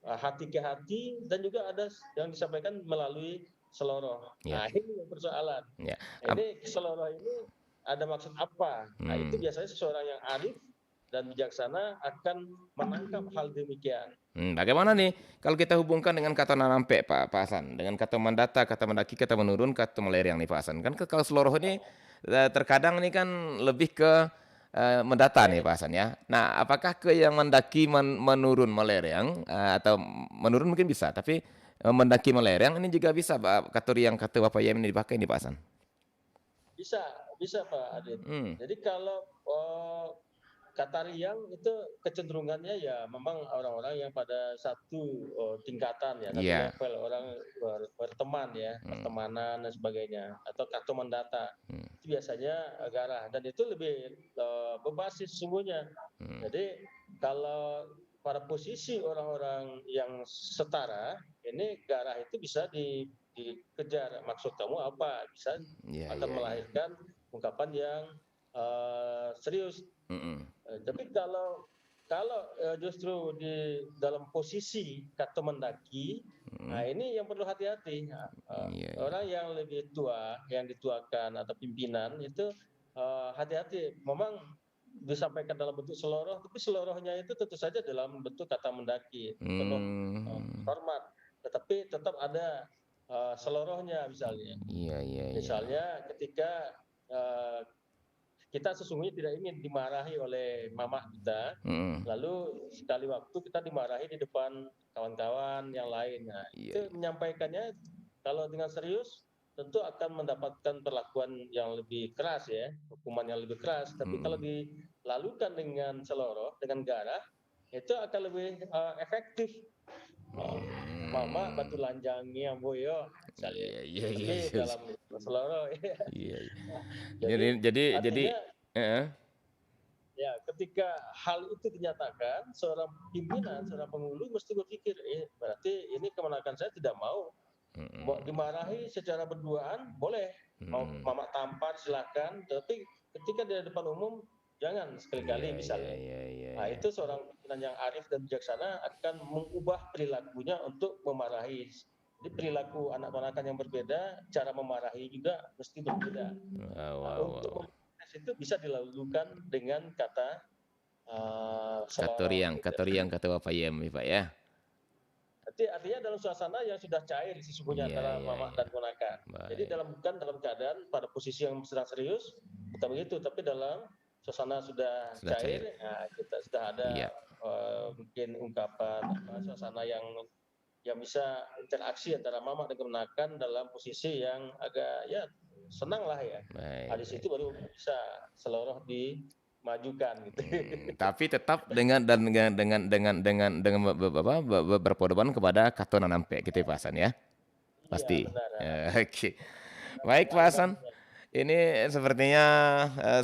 hati ke hati, dan juga ada yang disampaikan melalui seloroh. Iya. Nah, ini yang persoalan. Iya. Nah, ini seloroh ini ada maksud apa? Nah, itu Hmm. biasanya seseorang yang arif dan bijaksana akan menangkap hal demikian. Bagaimana nih kalau kita hubungkan dengan kata nanampe Pak Hasan, dengan kata mandata, kata mendaki, kata menurun, kata meleriang nih Pak Hasan. Kan kalau seluruh ini terkadang ini kan lebih ke mendata nih Baik. Pak Hasan ya. Nah, apakah ke yang mendaki menurun meleriang atau menurun mungkin bisa, tapi mendaki meleriang ini juga bisa Pak, katori yang kata Bapak Yem ini dipakai nih Pak Hasan. Bisa, bisa Pak Adit. Hmm. Jadi kalau kata riang itu kecenderungannya ya memang orang-orang yang pada satu tingkatan ya, satu Iya. level orang berteman ya, Hmm. pertemanan dan sebagainya, atau kartu mendata. Hmm. Itu biasanya garah dan itu lebih berbasis sesungguhnya. Hmm. Jadi kalau pada posisi orang-orang yang setara, ini garah itu bisa dikejar. Maksud kamu apa? Bisa Iya, akan iya, iya. melahirkan ungkapan yang serius. Mm-mm. Tapi kalau justru di dalam posisi kata mendaki, nah Mm. ini yang perlu hati-hati. Nah, Iya, iya. orang yang lebih tua, yang dituakan atau pimpinan itu hati-hati. Memang disampaikan dalam bentuk seloroh, tapi selorohnya itu tentu saja dalam bentuk kata mendaki, penuh Hmm. hormat. Tetapi tetap ada selorohnya misalnya. Iya, iya, iya. Misalnya ketika uh, kita sesungguhnya tidak ingin dimarahi oleh mama kita, Mm. lalu sekali waktu kita dimarahi di depan kawan-kawan yang lain. Nah, Iya, itu iya. menyampaikannya kalau dengan serius tentu akan mendapatkan perlakuan yang lebih keras ya, hukuman yang lebih keras. Tapi kalau Mm. dilalukan dengan seloroh, dengan garah, itu akan lebih efektif. Oh, mama Hmm. batu lanjangnya boyo misalnya. Iya, iya, iya, Tapi iya, dalam seloroh ya. iya, iya. Jadi Jadi, artinya eh, ya, ketika hal itu dinyatakan, seorang pimpinan, seorang penghulu mesti berpikir, berarti ini kemenakan saya tidak mau. Mau mm, dimarahi secara berduaan, boleh. Mau mm. mama tampar silakan, tapi ketika di depan umum, jangan Iya, sekali-kali iya, misalnya. iya, iya, Nah, iya. itu seorang pimpinan yang arif dan bijaksana akan mengubah perilakunya untuk memarahi. Jadi perilaku anak-anakan yang berbeda, cara memarahi juga mesti berbeda. Wow, Nah, wow, untuk wow. memprotes itu bisa dilakukan dengan kata seloroh gitu. Katoriang kata Bapak Yem nih Pak ya. artinya dalam suasana yang sudah cair sesungguhnya Iya, antara iya, mama iya. dan ponakan. Jadi Baik. bukan dalam keadaan pada posisi yang sedang serius, bukan begitu, tapi dalam suasana sudah Sudah cair, cair. nah kita sudah ada Iya. mungkin ungkapan suasana yang bisa interaksi antara mama dan keponakan dalam posisi yang agak ya senang lah ya. Nah, Baik, di situ baik. baru bisa seloroh dimajukan gitu. Tapi tetap dengan berpedoman kepada katonan ampe gitu ya Pak Hasan ya. Iya Pasti. benar. Oke. Baik Pak Hasan. Kalimatnya. Ini sepertinya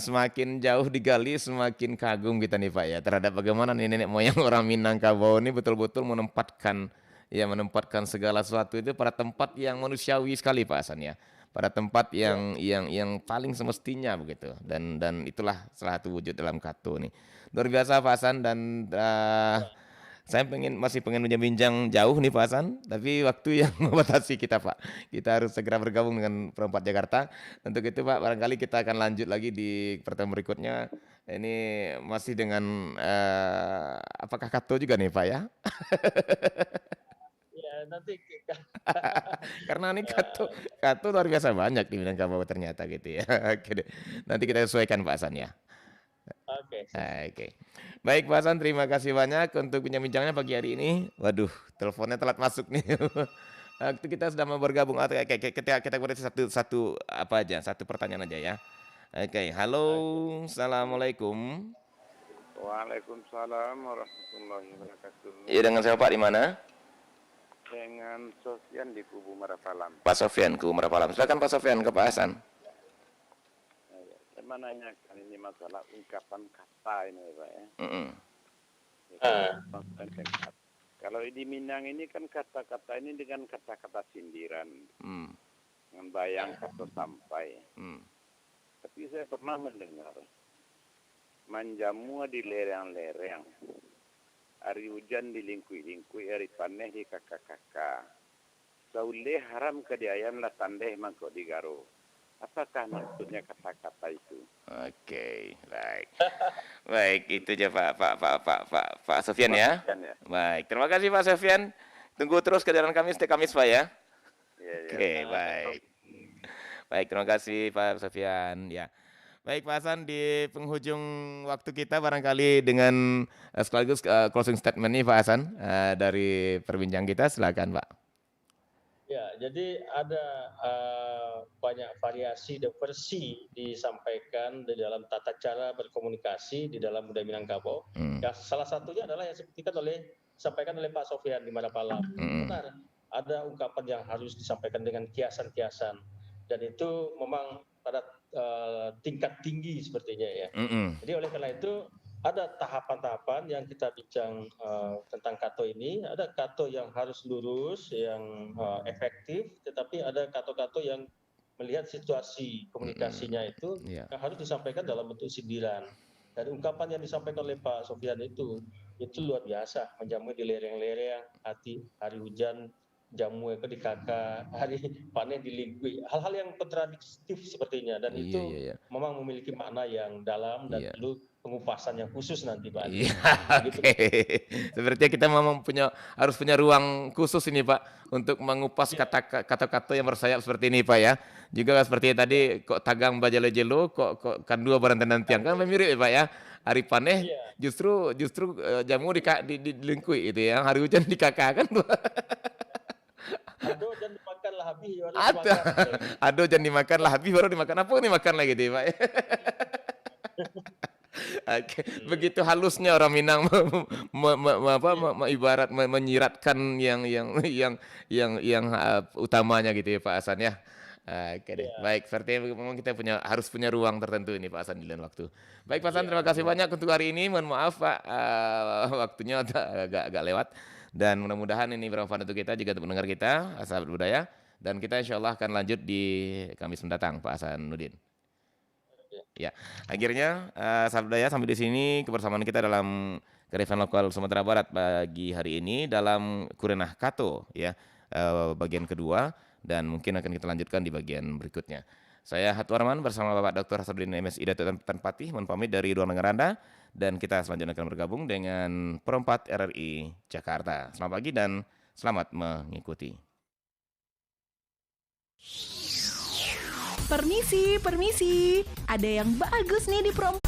semakin jauh digali semakin kagum kita nih Pak ya terhadap bagaimana nih nenek moyang orang Minangkabau ini betul-betul menempatkan segala sesuatu itu pada tempat yang manusiawi sekali Pak Hasan ya. Pada tempat Iya. yang paling semestinya begitu. Dan itulah salah satu wujud dalam Kato nih. Luar biasa Pak Hasan dan saya masih pengen bincang jauh nih Pak Hasan, tapi waktu yang membatasi kita Pak. Kita harus segera bergabung dengan Perempat Jakarta. Untuk itu Pak, barangkali kita akan lanjut lagi di pertemuan berikutnya. Ini masih dengan apakah Kato juga nih Pak ya? Iya, nanti Karena ini ya, Kato luar biasa banyak di Minangkabau ternyata gitu ya. Oke deh. Nanti kita sesuaikan Pak Hasan ya. oke, siap. Oke. Baik Pak Hasan, terima kasih banyak untuk bincang-bincangnya pagi hari ini. Waduh, teleponnya telat masuk nih. Waktu kita sudah mau bergabung, kita beri satu apa aja, satu pertanyaan aja ya. Oke, halo, Oke. assalamualaikum. Waalaikumsalam warahmatullahi wabarakatuh. Iya dengan siapa Pak di mana? Dengan Sofyan di Kubu Marapalam. Pak Sofyan, ku Merapalam. Silakan Pak Sofyan ke Pak Hasan. Saya menanyakan ini masalah ungkapan kata ini Pak ya. Mm-mm. Kalau di Minang ini kan kata-kata ini dengan kata-kata sindiran, Mm. dengan bayang atau sampai. Mm. Tapi saya pernah mendengar manjamua di lereng-lereng, hari hujan di lingkui-lingkui, hari paneh di kakak-kakak. Saule haram ke diayam lah tandeh mangkok di garo. Apakah maksudnya kata-kata itu? Oke, baik. Baik, itu aja Pak Sofyan ya. Baik, terima kasih Pak Sofyan. Tunggu terus kehadiran kami setiap Kamis Pak ya. Ya, Oke, baik. Baik, terima kasih Pak Sofyan. Ya. Baik Pak Hasan, di penghujung waktu kita barangkali dengan sekaligus closing statement nih Pak Hasan dari perbincangan kita, silakan Pak. Ya, jadi ada banyak variasi dan versi disampaikan di dalam tata cara berkomunikasi di dalam budaya Minangkabau. Ya, salah satunya adalah yang disampaikan oleh Pak Sofyan di Madapalam. Benar, ada ungkapan yang harus disampaikan dengan kiasan-kiasan dan itu memang pada tingkat tinggi sepertinya ya. Jadi oleh karena itu ada tahapan-tahapan yang kita bincang tentang kato ini. Ada kato yang harus lurus, yang efektif, tetapi ada kato-kato yang melihat situasi komunikasinya itu yang harus disampaikan dalam bentuk sindiran. Dan ungkapan yang disampaikan oleh Pak Sofyan itu luar biasa, menjamu di lereng-lereng, hari hujan, jamu itu di kakak, hari panen di lingkui. Hal-hal yang kontradiktif sepertinya, dan itu memang memiliki makna yang dalam dan perlu pengupasan yang khusus nanti Pak. Iya, oke. Sepertinya kita memang harus punya ruang khusus ini Pak untuk mengupas kata-kata yang bersayap seperti ini Pak ya. Juga seperti tadi kok tagang bajalo-jelo, kok kan dua barantanantiang kan mirip ya Pak ya. Hari paneh justru jamu dilingkui itu ya. Hari hujan di kakak kan. Aduh jangan dimakan lah habis baru dimakan. Aduh jangan dimakan lah habis baru dimakan. Apa nih makan lagi deh Pak? Oke, begitu halusnya orang Minang ibarat menyiratkan yang utamanya gitu ya Pak Hasan ya. Oke deh, baik. Berarti memang kita harus punya ruang tertentu ini Pak Hasan di lain waktu. Baik Pak Hasan, terima kasih banyak untuk hari ini. Mohon maaf Pak, waktunya agak lewat. Dan mudah-mudahan ini bermanfaat untuk kita juga untuk mendengar kita, sahabat budaya. Dan kita insya Allah akan lanjut di Kamis mendatang Pak Hasanuddin. Ya, akhirnya sahabat budaya sampai di sini kebersamaan kita dalam kearifan lokal Sumatera Barat pagi hari ini dalam Kurenah Kato ya, bagian kedua, dan mungkin akan kita lanjutkan di bagian berikutnya. Saya Hatu Arman bersama Bapak Dr. Hasanuddin MSI Datuk Tan Patih mohon pamit dari ruang dengar Anda, dan kita selanjutnya akan bergabung dengan Perempat RRI Jakarta. Selamat pagi dan Selamat mengikuti. Permisi. Ada yang bagus nih di promo